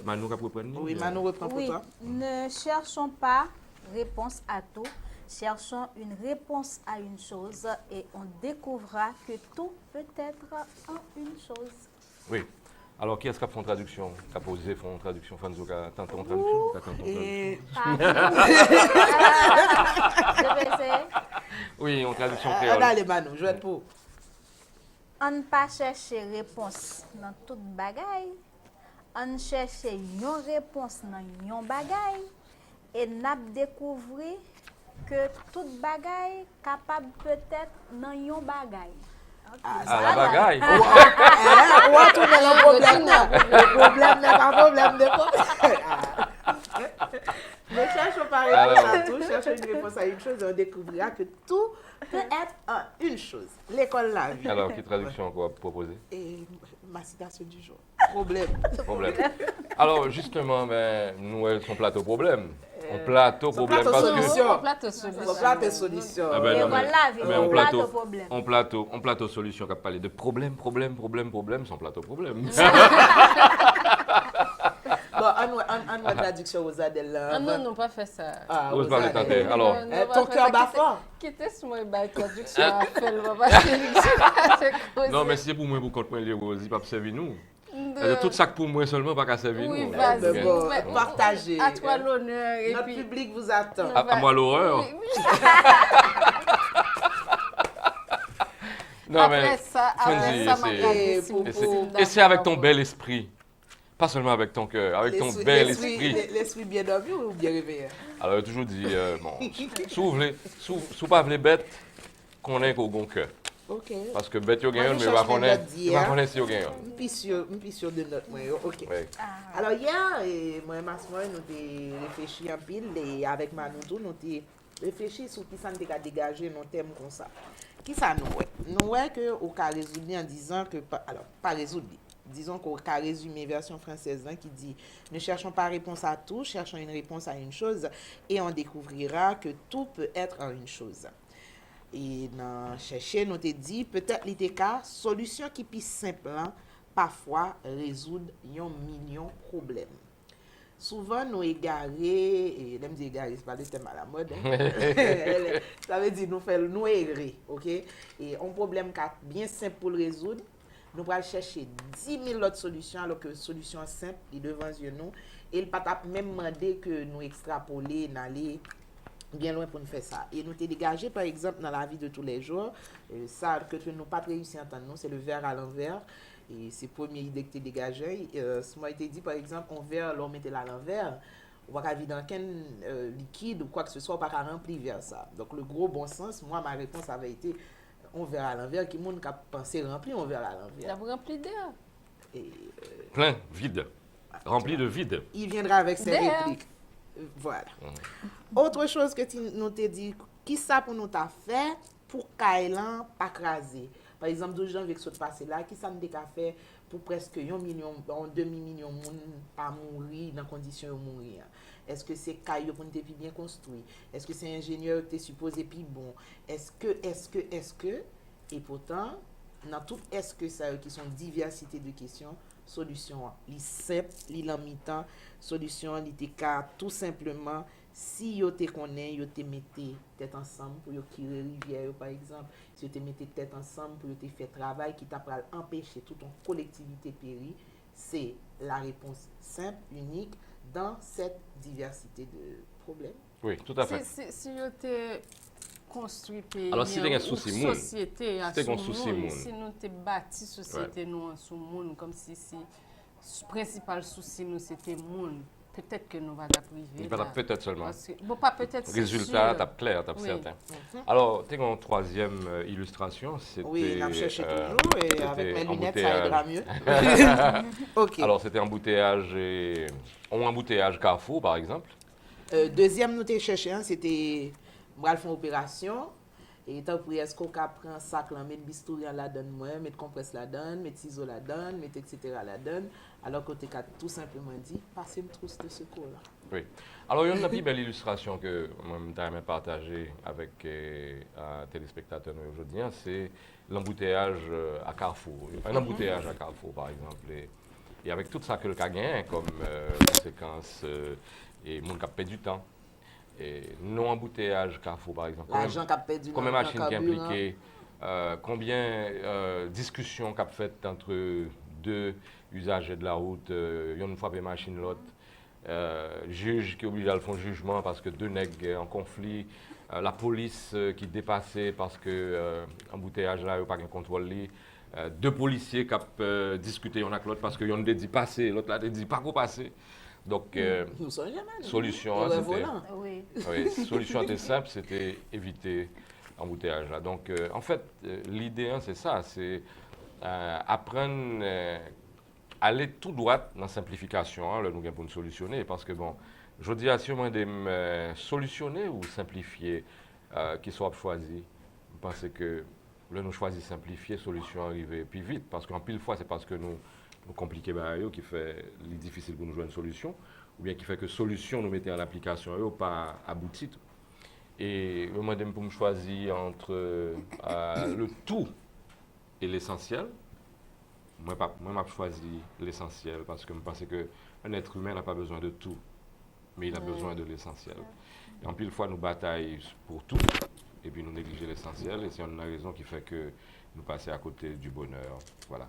Manou, qu'à propos de nous? Oui, Manon reprend pour Oui, toi. ne cherchons pas réponse à tout, cherchons une réponse à une chose et on découvrira que tout peut être en une chose. Oui. Alors, qui est-ce qui a fait une traduction? Qui a posé une traduction? Fanzo, qui a tenté une traduction? Et Je vais essayer. Oui, une traduction on créole. a les Manon, je vais être pour. On ne pas chercher réponse dans toute bagaille. On cherche une réponse dans une bagaille et n'a découvrir que toute bagaille capable peut-être dans une bagaille. À la bagaille. On va trouver le problème là. Le problème n'est pas problème de quoi. Ne cherchons pas réponse à tout, cherchons une réponse à une chose et on découvrira que tout peut être en une chose. L'école la vie. Alors, quelle traduction quoi proposer? Et ma citation du jour. Problème. Problème. Alors, justement, nous, son plateau problème. On plateau problème plateau parce solution. que... On plateau solution. On plateau solution. Ah ben Et non, voilà, mais on on plateau plateau, problème. on plateau solution qui a parlé de problème, sans plateau problème. Bon, on va traduction aux Adèle là. Ah non, non, pas fait ça. Ah, Ose parler Adèle. tantôt. Alors, Non, non, Ton pas cœur fait ça. bat fort. Quittez ce mot, bah, traduction à faire, le parce que non, mais c'est pour moi, pour contre moi, les roses, pas servir nous. Tout ça que pour moi seulement, pas qu'à servir Oui, nous. vas-y. Ben bon, Mais- partagez. À toi l'honneur. Et Notre puis... public vous attend. À moi l'horreur. Oui, oui. Non, Après ça, Fonzie, m'a c'est- regardé si pour- vous Et pouvez c'est- et c'est avec ton d'accord. bel esprit. Pas seulement avec ton cœur, avec ton L'esprit- bel l'esprit- esprit. L'esprit bien dormi ou bien réveillé? Alors, j'ai toujours dit, bon, sous pas les bêtes, qu'on ait qu'au bon cœur. Ok. Parce que bête, yo Moi, gagne, je mais cherche pas mes notes si d'hier. yo gagne. Je suis sûr de notre moyen. Ok. Ouais. Alors hier, moi et Masmoy, nous avons réfléchi en pile et avec Manoutou, nous avons réfléchi sur qui ça nous a dégagé nos thèmes comme ça. Qui ça nous est? Nous est qu'au cas résolu en disant que, alors pas résolu, disons qu'au cas résumé version française hein, qui dit ne cherchons pas réponse à tout, cherchons une réponse à une chose et on découvrira que tout peut être en une chose. Et dans chercher, nous te dit peut-être les cas solution qui plus simple hein, parfois résoudre un million de problèmes. Souvent, nous égarés, et l'aime dire égarés, c'est pas le thème à la mode, hein. Ça veut dire nous errer, ok? Et un problème qui est bien simple pour le résoudre, nous allons chercher 10 000 autres solutions, alors que solution simple est devant nous, et il pas même demander que nous extrapoler, d'aller bien loin pour nous faire ça. Et nous t'es dégagé, par exemple, dans la vie de tous les jours, ça que nous pas réussi à entendre, c'est le verre à l'envers. Et c'est la première idée que tu dégagé. Moi, je t'ai dit, par exemple, un verre, l'on mettait à l'envers, on va pas vivre dans quel liquide ou quoi que ce soit, on va pas remplir vers ça. Donc, le gros bon sens, moi, ma réponse avait été on verre à l'envers, qui monde qui a pensé remplir on verre à Il a l'envers. rempli d'air. Et Plein, vide. Rempli de vide. il viendra avec ses D'air. répliques. Voilà. Autre chose que tu nous t'es dit, qui ça pour nous t'a fait pour Kailan pas craser? Par exemple, 12 janvier qui sont passés là, qui ça nous t'a fait pour presque 1 million, un demi-million de monde pas mourir dans condition de mourir? Est-ce que c'est caillou pour nous bien construit? Est-ce que c'est ingénieur qui est supposé plus bon? Est-ce que, et pourtant, dans tout est-ce que ça qui sont diversité de questions, solution, li simple, li lamitant, solution, li te ka tout simplement, si yo te connaît, yo te mette tête ensemble pour yo tirer rivière yo, par exemple, si yo te mette tête ensemble pour yo te faire travail qui t'a pral empêcher toute une collectivité péri, c'est la réponse simple, unique dans cette diversité de problèmes. Oui, tout à fait. Si yo te construit pays, Alors, si t'es un souci moun, société, si t'es un souci moun. si nous te bâti société nous en sous monde, comme si le principal souci nous c'était monde, peut-être que nous va priver. Il va peut-être seulement. Bon, pas peut-être. c'est Résultat, sûr. t'as clair, t'as Oui. certain. Alors, tu as une troisième illustration, c'était... Oui, on cherche toujours et avec mes lunettes, ça aidera mieux. Ok. Alors, c'était embouteillage Carrefour, par exemple. Deuxième, nous t'ai cherché, hein, c'était moi faire opération. Et tant pour est-ce qu'on prend un sac, là, mettre bistouri la donne moi, mettre compresse la donne, mettre ciseaux la donne, mettre etc. la donne. Alors qu'on t'a tout simplement dit, passez une trousse de secours là. Oui. Alors, il y a une plus belle illustration que moi, je partager avec les téléspectateurs aujourd'hui, hein, c'est l'embouteillage à Carrefour. Un embouteillage à Carrefour, par exemple. Et avec tout ça que le cas gagne comme conséquence, et mon cap perd du temps. Et non-embouteillage Carrefour, par exemple. L'argent qu'a perdu Combien de dans le machines qui carburant. impliquées, combien de discussions qu'a faites entre deux usagers de la route, une fois les machines, l'autre, juge qui est obligé d'aller faire un jugement parce que deux nègres en conflit, la police qui dépassait parce que embouteillage là, il n'y a pas de contrôle. Deux policiers qui ont discuté l'un avec l'autre parce qu'il y en a dit passer, l'autre là a dit pas qu'on passer. Donc, Nous sommes jamais. solution, hein, Le c'était... volant. Oui. Oui, solution était simple, c'était éviter l'embouteillage. Là. Donc, en fait, l'idée, hein, c'est ça, c'est apprendre, aller tout droit dans la simplification, hein, là, nous pour nous solutionner, parce que, bon, je dis à si on de solutionner ou simplifier, qui soit choisi, je pense que là, nous choisissons simplifier, solution arriver plus vite, parce qu'en pile fois, c'est parce que nous compliquons qui fait difficile pour nous jouer une solution, ou bien qui fait que solution nous mettons en application, eux, pas abouti. Et moi, pour me choisir entre le tout et l'essentiel, moi, je choisis l'essentiel parce que je pense qu'un être humain n'a pas besoin de tout, mais il a besoin de l'essentiel. Et en pile fois, nous bataillons pour tout, et puis nous négligeons l'essentiel, et c'est une raison qui fait que nous passons à côté du bonheur. Voilà.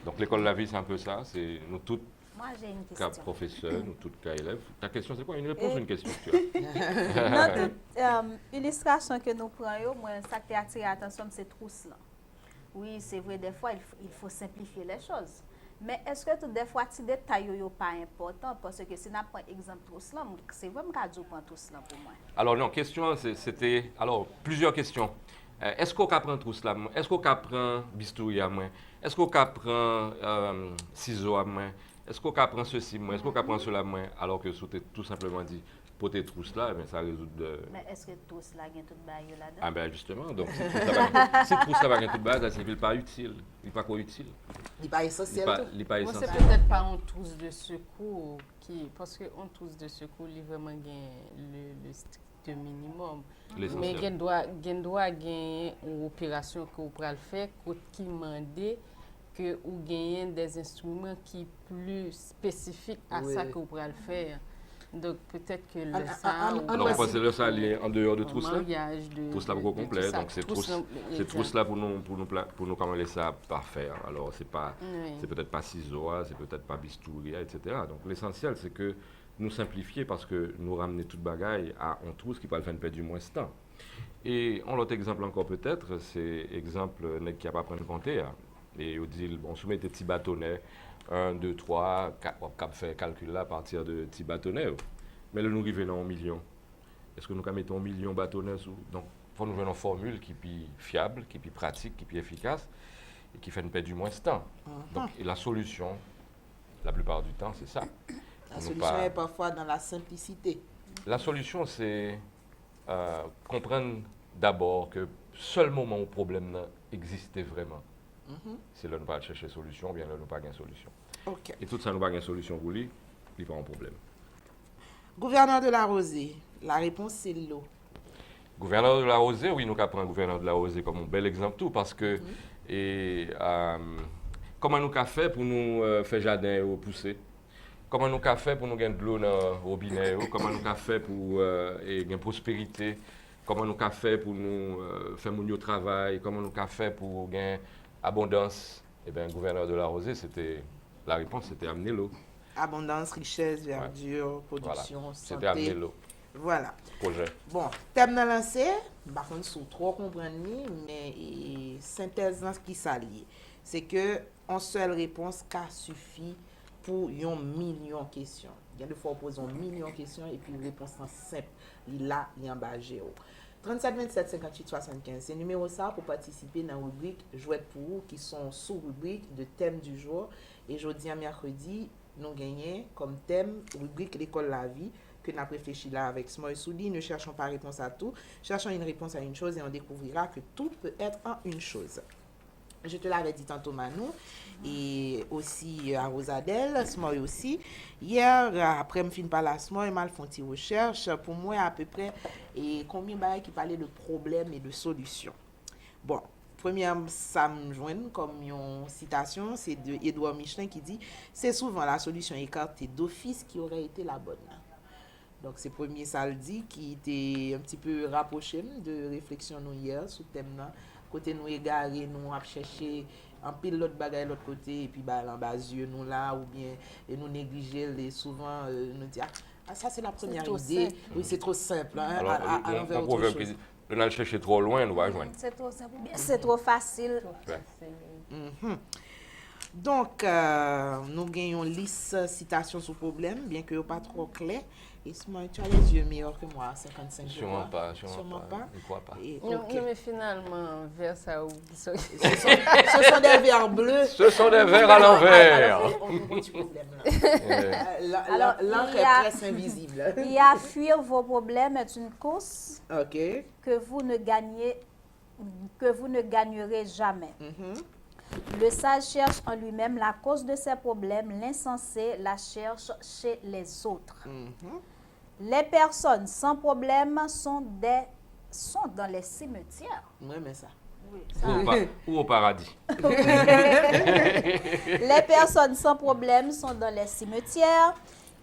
Donc l'école de la vie, c'est un peu ça, c'est nous toutes, Moi, j'ai une cas question. professeurs, nous toutes cas élèves. Ta question, c'est quoi? Une réponse ou une question que tu as? Dans toute illustration que nous prenons, moi, ça qui a attiré l'attention, c'est trousse là. Oui, c'est vrai, des fois, il faut simplifier les choses. Mais est-ce que tout des fois, ces détails ne sont pas importants? Parce que si on prend exemple trousse là, c'est vraiment qu'à dire prendre trousse là pour moi. Alors non, question, c'était, alors, plusieurs questions. Est-ce qu'on apprend trousse là? Est-ce qu'on apprend bistouri à moi? Est-ce qu'on apprend ciseaux à moi? Est-ce qu'on apprend ceci, moi? Est-ce qu'on apprend cela, moi? Alors que c'était tout simplement dit, pour tes trousses là, ça résout de... Mais est-ce que tous là, il y a tout bail là-dedans? Ah ben justement, donc si trousse là va tout bas, ça signifie pas utile. Il n'est pas quoi utile. Il n'est pas essentiel. Il n'est pas Moi, c'est essentiel. peut-être pas une trousse de secours, parce qu'une trousse de secours, il vraiment le strict minimum. Mais L'essentiel. il doit gagner une opération que vous pouvez faire, qui demande que vous gagnez des instruments qui sont plus spécifiques à ça que vous pouvez faire. Donc peut-être que le ça... Alors on pense que le ça est en dehors de trousse là. Trousse là pour complet, donc c'est trousse là pour nous comment laisser ça parfaire. Alors c'est peut-être pas ciseaux, c'est peut-être pas bistouri, etc. Donc l'essentiel c'est que nous simplifier parce que nous ramener toute bagaille à une trousse qui peut le faire perdre du moins de temps. Et un autre exemple encore peut-être, c'est exemple qui a pas apprendre à compter. Et on soumet des petits bâtonnets, 1, 2, 3, 4, on fait calcul là à partir de petits bâtonnets. Mais là, nous arrivons en millions. Est-ce que nous mettons 1 million de bâtonnets sous? Donc, il faut nous jouer une formule qui est fiable, qui est pratique, qui est efficace et qui fait nous perdre du moins de temps. Donc, et la solution, la plupart du temps, c'est ça. La solution est parfois dans la simplicité. La solution, c'est comprendre d'abord que seul moment où le problème existait vraiment, c'est là où nous pas chercher solution, ou bien là où nous pas de solution. OK. Et tout ça, nous pas de solution pour lui, il pas un problème. Gouverneur de la Rosée, la réponse c'est l'eau. Gouverneur de la Rosée, oui, nous prenons gouverneur de la Rosée comme un bel exemple tout, parce que comment nous avons fait pour nous faire jardin ou pousser? Comment nous avons fait pour nous gagner de l'eau dans le robinet? Comment nous avons fait pour gagner prospérité? Comment nous avons fait pour nous faire mon travail? Comment nous avons fait pour gagner abondance? Eh bien, gouverneur de la Rosée, la réponse, c'était amener l'eau. Abondance, richesse, verdure, production, Voilà. santé. C'était amener l'eau. Voilà. Projet. Bon, thème dans lancé, par contre, sous trop comprendre, mais synthèse dans ce qui s'allie. C'est que en seule réponse, qu'a suffit pour 1 million de questions. Il y a des fois, on pose 1 million de questions et puis une réponse simple. Là, il y a un bagé. 37 27 58 75. C'est le numéro ça pour participer dans la rubrique Jouette pour vous qui sont sous-rubrique de thème du jour. Et jeudi à mercredi, nous gagnons comme thème rubrique l'école la vie que nous avons réfléchi là avec Smoy Soudi. Ne cherchons pas réponse à tout, cherchons une réponse à une chose et on découvrira que tout peut être en une chose. Je te l'avais dit tantôt Manou et aussi à Rosadel, Smoy aussi. Hier, après me fin par la Smoy, mal font une recherche pour moi à peu près et combien de qui parlait de problèmes et de solutions. Bon, première, ça me joint comme une citation, c'est de Édouard Michelin qui dit « C'est souvent la solution écartée d'office qui aurait été la bonne ». Donc, c'est premier ça le dit qui était un petit peu rapproché de réflexion nous hier sous thème là. Côté nous égaré, nous à chercher un pile l'autre bagaille l'autre côté et puis bah en bas yeux nous là ou bien et nous négliger les souvent nous dire ah ça c'est la première idée. Simple. Oui, c'est trop simple hein, Alors, à l'envers on autre proverbe chose. qui dit, le n'a chercher trop loin, nous va joindre. C'est trop simple, bien c'est trop facile. Donc, nous gagnons liste citation sous problème, bien que pas trop clair. Et tu as les yeux meilleurs que moi, 55 Sûrement pas. Je ne crois pas. Et, Non, ok. mais finalement, vers ça où... Ce sont des verres bleus. Ce sont des verres à l'envers. Alors, on a un petit problème là. L'encre est presque invisible. Et à fuir vos problèmes est une course Ok. que vous ne gagnerez jamais. Le sage cherche en lui-même la cause de ses problèmes, l'insensé la cherche chez les autres. Les personnes sans problème sont dans les cimetières. Moi, mais ça. Ou au paradis. Les personnes sans problème sont dans les cimetières.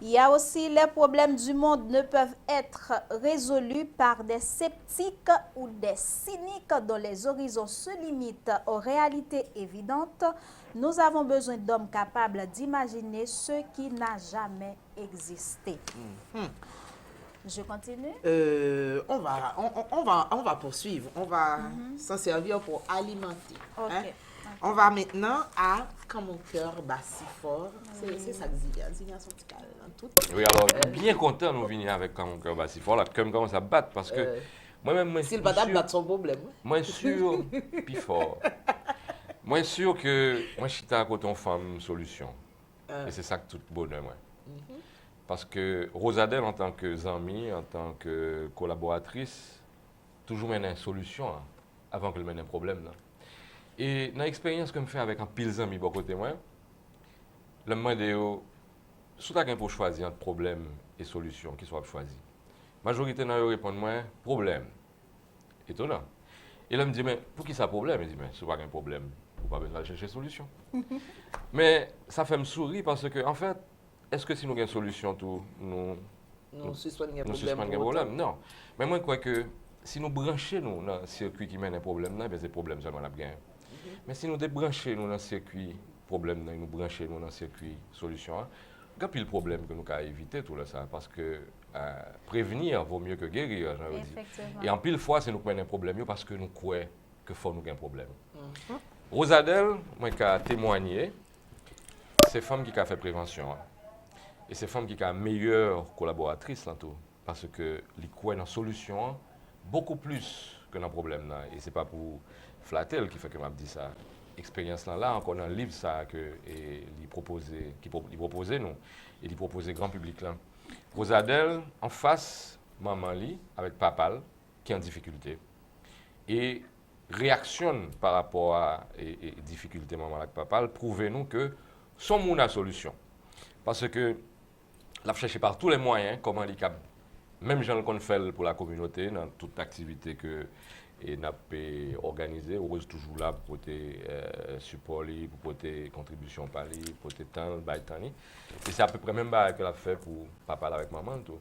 Il y a aussi les problèmes du monde ne peuvent être résolus par des sceptiques ou des cyniques dont les horizons se limitent aux réalités évidentes. Nous avons besoin d'hommes capables d'imaginer ce qui n'a jamais existé. Je continue. On va poursuivre. On va s'en servir pour alimenter. Ok. Hein? On va maintenant à Quand mon cœur bat si fort. C'est ça que Zilia. Zilia son petit calme dans tout. Oui, alors, bien content nous venir avec Quand mon cœur bat si fort, là, comme commence à battre, parce que moi-même, S'il bat battre son problème. moi, sûr, puis fort. Moi, sûr que moi, je suis à côté de femme solution. Et c'est ça que tout bonheur, moi. Parce que Rosadel, en tant que amie, en tant que collaboratrice, toujours mène une solution hein, avant qu'elle mène un problème. Là. Et dans l'expérience que je fais avec un pile d'amis bon côté moi, je me demande si tu as pour choisir entre problème et solution, qui soit choisi. La majorité n'a répond moi problème. Étonnant. Et là, me dit, mais pour qui ça problème? Il dit, mais ce n'est pas un problème. Il ne faut pas besoin de chercher solution. Mais ça fait me sourire parce que, en fait, est-ce que si nous avons une solution, nous suspendons un problème? Non. Mais moi, je crois que si nous branchons dans le circuit qui mène un problème, c'est le problème seulement la gain. Mais si nous débranchons dans le circuit problème, nous branchons dans le circuit solution, il y a plus de problème que nous avons éviter tout ça. Parce que prévenir vaut mieux que guérir, j'ai envie de dire. Et en pile fois, c'est nous qui un problème parce que nous croyons qu'il faut nous un problème. Rosadel, moi, qui a témoigné, c'est femme qui a fait prévention. Et c'est femme qui est la meilleure collaboratrice là tout, parce que les croit dans solution beaucoup plus que dans problème là. Et c'est pas pour flatter qui fait que m'a dit ça. Expérience là encore dans le livre ça que et lui proposer nous et lui proposer grand public là. Rosadel en face maman li avec papa qui est en difficulté et réactionne par rapport à et difficulté maman avec papa prouve nous que son monde a solution. Parce que la chercher par tous les moyens, comment les cap, même gens qu'on fait pour la communauté, dans toute activité que n'a pas organisée, heureuse toujours là pour porter support, pour porter contribution par lui, pour porter temps, baïtani. Et c'est à peu près même ça qu'elle a fait pour papa avec maman tout.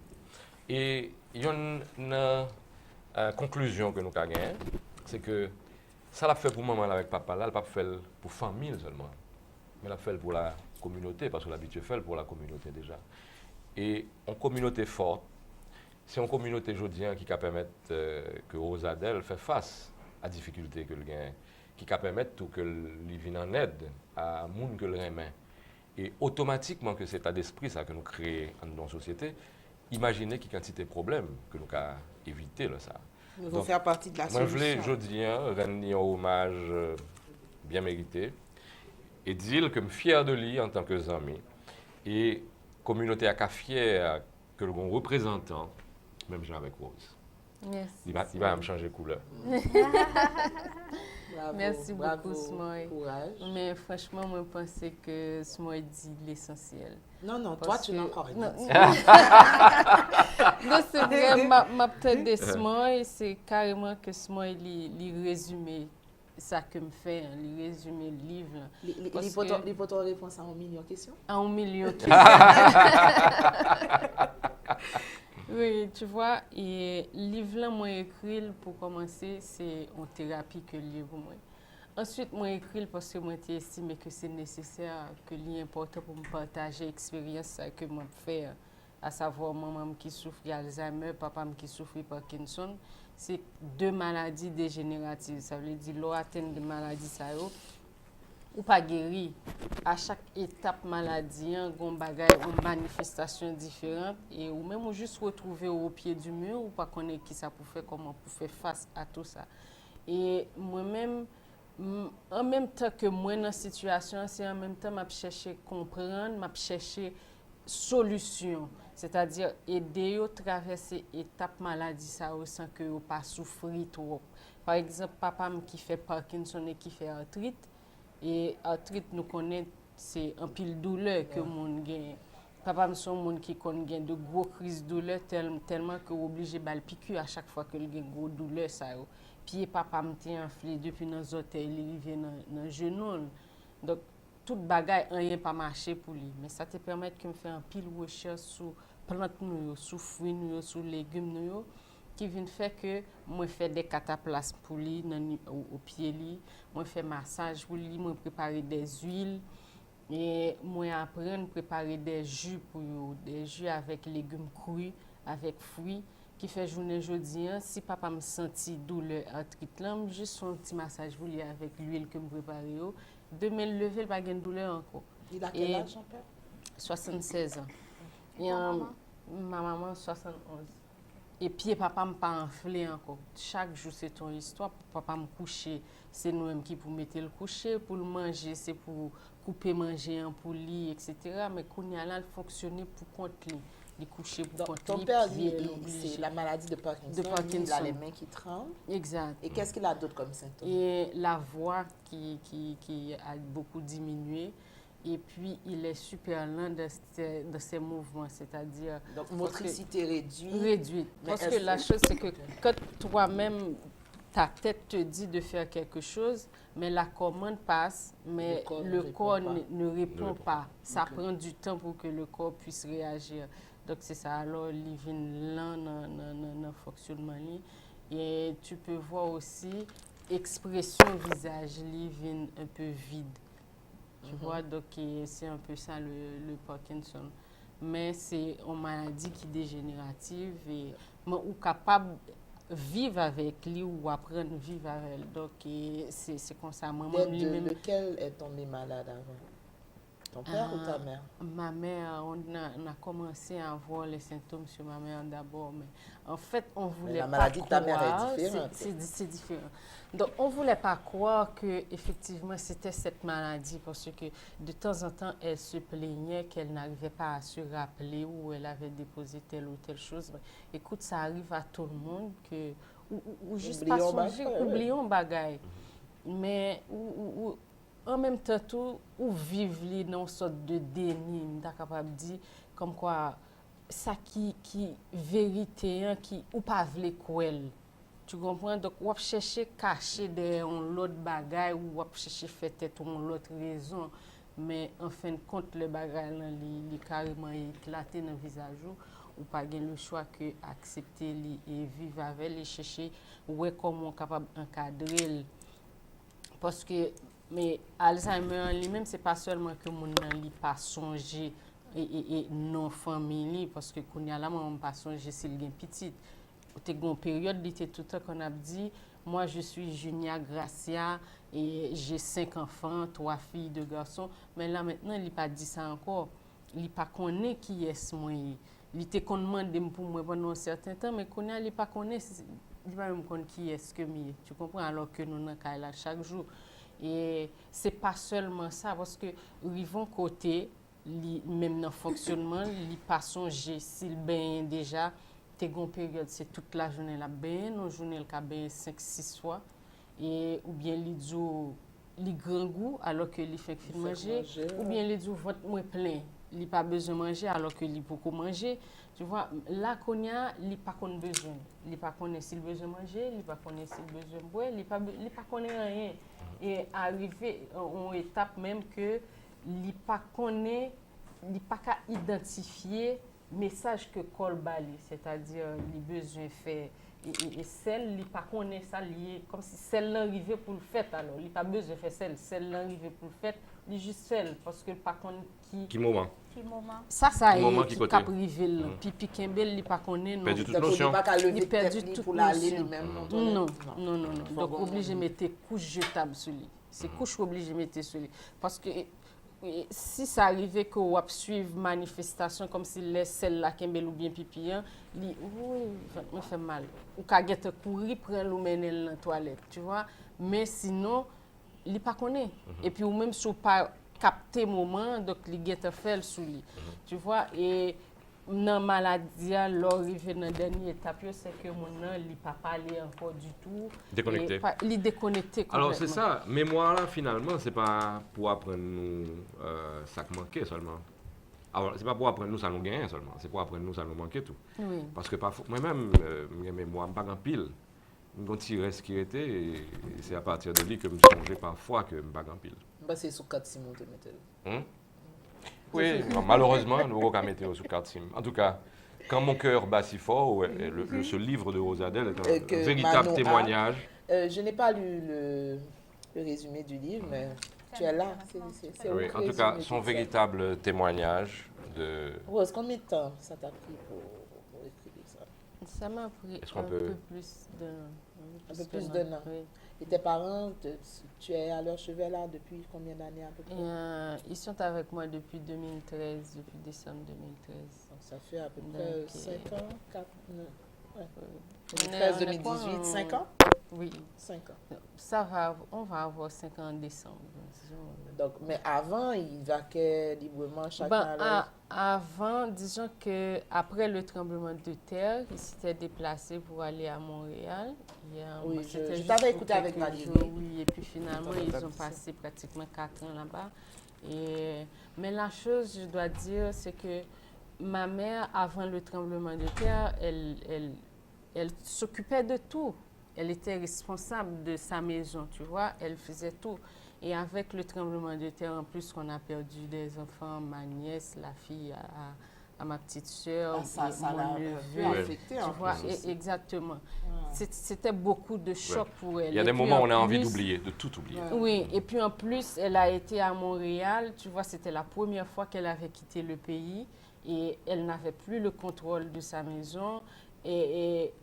Et il y a une conclusion que nous avons gagnée, c'est que ça l'a fait pour maman avec papa là, elle pas fait pour famille seulement, mais elle a fait pour la communauté parce que l'habitude fait pour la communauté déjà. Et en communauté forte, c'est une communauté jodienne qui permet que Rosadel fait face à la difficulté que le gagne, qui permet que lui vienne en aide à monde que le remet. Et automatiquement que c'est à d'esprit ça que nous créons dans la société, imaginez qu'il y a quantité de problèmes que nous avons éviter ça. Nous allons faire partie de la solution. solution. Moi, je voulais rendre un hommage bien mérité et dire que je suis fier de lui en tant que ami. Et communauté à fière que le représentant, même Jean avec Rose. Merci. Il va me changer de couleur. Bravo, Merci bravo, beaucoup, Smoy. Courage. Mais franchement, moi, je pensais que Smoy dit l'essentiel. Non, toi, Parce tu que- n'as encore rien Non. dit. Non, c'est vrai, ma tête de Smoy, c'est carrément que Smoy lui résumé ça que me fait, lui résumé le livre. là. Parce Il faut que- ton réponse à 1 million de questions. À 1 million de Oui, tu vois, et livre là, moi écrit pour commencer, c'est en thérapie que le livre moi. Ensuite, moi écrit parce que moi j'ai estimé que c'est nécessaire, que c'est important pour me partager l'expérience que moi fait, à savoir maman qui souffre d'Alzheimer, papa qui souffre de Parkinson. C'est 2 maladies dégénératives. Ça veut dire l'on atteint des maladies ça ou pas guéri. À chaque étape maladie, on bagaille une manifestation différente et ou même ou juste retrouver au pied du mur ou pas connaître qui ça pour faire, comment pour faire face à tout ça. Et moi-même, en même temps que moi dans la situation, c'est en même temps m'a chercher comprendre, m'a chercher solution, c'est-à-dire aider à traverser étape maladie ça sans que vous pas souffrir trop. Par exemple, papa qui fait Parkinson et qui fait arthrite, Et arthrite, nous connaissons, c'est un pile douleur que moun gagne. Papa me son monde qui connaît de gros crises de douleur tellement que obligé bal piqûre à chaque fois que il gagne gros douleur ça yo. Pied papa me tient enflé depuis dans hôtel, il vient dans genou. Donc toute bagaille rien pas marché pour lui, mais ça te permet que me faire un pile recherche sur plantes nous, sur fruits nous, sur légumes nous qui vient faire que moi fait des cataplasmes pour lui au pied lui, moi fait massage pour lui, moi préparer des huiles. Et moi apprendre à préparer des jus pour eux, des jus avec légumes crus, avec fruits, qui fait journée jeudi, si papa me senti douleur arthrite là, juste un petit massage pour lui avec l'huile que me préparer yo. Demain le lever, il pas de douleur encore. Il a quel âge, son père? 76 ans. Et ma maman 71. Et puis papa me pas enflé encore. Chaque jour c'est ton histoire. Pour papa me coucher, c'est nous-mêmes qui pour mettre le coucher, pour le manger, c'est pour couper manger pour lui, etc. Mais qu'on y a là, il fonctionnait pour compte lui. Il coucher pour compte lui. Ton père, c'est la maladie de Parkinson. Il a les mains qui tremblent. Exact. Et qu'est-ce qu'il a d'autre comme symptômes? Et la voix qui a beaucoup diminué. Et puis, il est super lent dans ses mouvements, c'est-à-dire... Donc, motricité réduite. Réduite. Parce que la chose, c'est que quand toi-même, ta tête te dit de faire quelque chose, mais la commande passe, mais le corps ne répond pas. Ça prend du temps pour que le corps puisse réagir. Donc, c'est ça. Alors, il vient lent dans le fonctionnement. Et tu peux voir aussi, expression visage, il vient un peu vide. Tu vois, donc c'est un peu ça le Parkinson. Mais c'est une maladie qui est dégénérative et on est capable de vivre avec lui ou apprendre à vivre avec elle. Donc c'est comme ça. Lequel est tombé malade avant? Ton père ou ta mère? Ma mère, on a commencé à voir les symptômes sur ma mère d'abord, mais en fait, on voulait pas croire. La maladie de ta mère est différente. C'est différent. Donc, on ne voulait pas croire que effectivement c'était cette maladie parce que de temps en temps, elle se plaignait qu'elle n'arrivait pas à se rappeler où elle avait déposé telle ou telle chose. Mais, écoute, ça arrive à tout le monde que ou juste pas songer, oublions bagaille. Mais en même temps, tout, ou vivre dans une sorte de déni, on est capable de dire, comme quoi, ça qui vérité, qui ou pas vle quoi. Tu comprends? Donc, on va chercher cacher derrière l'autre bagaille ou on va chercher faire tête ou l'autre raison. Mais en fin de compte, le bagaille, il est carrément éclaté dans le visage. Ou pas le choix que accepter et vivre avec et chercher ouais comment on est capable d'encadrer. Parce que mais Alzheimer lui-même c'est pas seulement que mon n'a pas songé et non famille parce que qu'on y a là on pas songé s'il gagne petite. T'es une période il était tout le temps qu'on a dit moi je suis Junia Gracia et j'ai 5 enfants, 3 filles, 2 garçons, mais là maintenant il pas dit ça encore. Il pas connaît qui est moi. Il te demande pour moi pendant un certain temps mais qu'on il pas connaît il va même connaître qui est-ce que moi. Tu comprends alors que nous dans là chaque jour. Et c'est pas seulement ça parce que rivon côté même dans le fonctionnement il pas songer s'il ben déjà t'es gon période c'est toute la journée la ben nos journée le ka ben 5-6 fois et ou bien li dou li grand goût alors que li fait manger ou bien li dou ventre moins plein li pas besoin manger alors que li beaucoup manger tu vois là konya li pas connait besoin li pas connait s'il besoin manger li pas connait s'il besoin boire li pas connait rien et arriver en étape même que li pas connait li pas ka identifier message que col bali c'est-à-dire li besoin faire et celle li pas connait ça lié comme si celle l'arrivée pour le fait alors li pas besoin faire celle l'arrivée pour le fait li juste celle parce que pas connait qui moment ça est cap rivé puis Kembel li pas connait non perdu toute notion il perdu toute pour l'aller lui-même non donc obligé mettre couche jetable sur lui c'est couche obligé mettre sur lui parce que si ça arrivait que on suivre manifestation comme si les celles là Kembel ou bien pipian li me fait mal ou ka gette courir prendre ou mener dans toilette tu vois mais sinon il pas connaît et puis ou même sur pas capter moment donc li gette faire sous lui tu vois et nan maladie, l'arrivée dans la dernière étape, c'est que mon nan, il pas parlé encore du tout. Déconnecté. Il est déconnecté complètement. Alors c'est ça, mémoire là finalement, c'est pas pour apprendre nous ça qui manquait seulement. Alors c'est pas pour apprendre nous ça nous gagne seulement, c'est pour apprendre nous ça nous manquait tout. Oui. Parce que parfois moi-même mémoire pas grand pile. Je tire ce qui était et c'est à partir de lui que je me songeais parfois que je pas grand pile. Bah, c'est sous 4 Simon te mettre. Oui, non, malheureusement, nous n'avons qu'à mettre au sous 4 sim. En tout cas, quand mon cœur bat si fort, ce livre de Rosadel est Que un véritable Manon a. témoignage. Je n'ai pas lu le résumé du livre, mais tu es là. C'est Oui, au en tout cas, résumé son de ça. véritable témoignage de... Rose, combien de temps ça t'a pris pour écrire ça? Ça m'a pris Est-ce qu'on un peut- peu plus d'un Un peu plus d'un an. Oui. Et tes parents, tu es à leur chevet là depuis combien d'années à peu près? Ils sont avec moi depuis 2013, depuis décembre 2013. Donc, ça fait à peu Donc, près 5 ans, 4, ouais. On est- 2013, on est quoi 2018, en- 5 ans? Oui, 5 ans. on va avoir 5 ans en décembre. Donc, mais avant, ils vaquaient librement chacun Ben, à leur... avant, disons que après le tremblement de terre, ils s'étaient déplacés pour aller à Montréal. Oui, C'était je juste t'avais pour écouté avec quelques Valérie. jours, oui, et puis finalement, T'avais ils pas ont dit ça. passé pratiquement 4 ans là-bas. Mais la chose, je dois dire, c'est que ma mère, avant le tremblement de terre, elle s'occupait de tout. Elle était responsable de sa maison, tu vois, elle faisait tout. Et avec le tremblement de terre, en plus, qu'on a perdu des enfants, ma nièce, la fille à ma petite sœur, Ah, ça et l'a mon un peu neveu. affecté Tu en vois, plus aussi. exactement. Ouais. C'était beaucoup de choc pour elle. Il y a Et des puis, moments où en on a envie plus- d'oublier, de tout oublier. Oui, et puis en plus, elle a été à Montréal. Tu vois, c'était la première fois qu'elle avait quitté le pays et elle n'avait plus le contrôle de sa maison et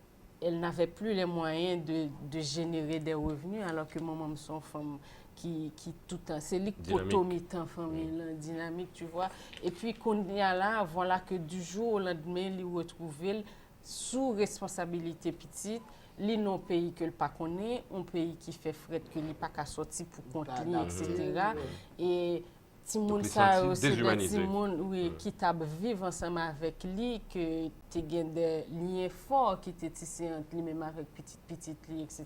elle n'avait plus les moyens de générer des revenus alors que maman, son femme qui tout le temps, c'est lui qui Dynamique. automite en famille, là, dynamique, tu vois. Et puis, qu'on y a là, voilà que du jour au lendemain, il retrouve sous responsabilité petite. Li non pays que le pas connaît, un pays qui fait fret que li pas qu'à sortir pour compte li, etc. Et Timoun Donc, les ça sentis c'est des déshumanisés. Timoun oui, qui t'a vivre ensemble avec lui, que tu as des liens forts qui étaient tissés entre lui-même avec petite li, etc.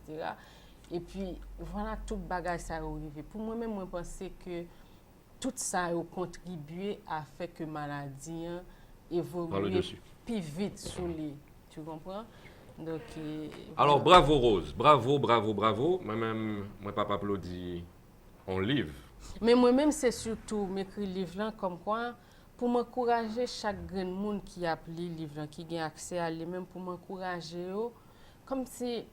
Et puis, voilà, tout bagage ça a arrivé. Pour moi-même, moi, je pense que tout ça a contribué à faire que la maladie Par le évolue dessus. plus vite sous les. Tu comprends? Donc, Alors, voilà. bravo Rose, bravo, bravo, bravo. Moi-même, moi papa applaudit en livre. Mais moi-même, c'est surtout m'écrire livre là comme quoi, pour m'encourager chaque grand monde qui a lu livre là, qui a accès à lui-même, pour m'encourager, comme si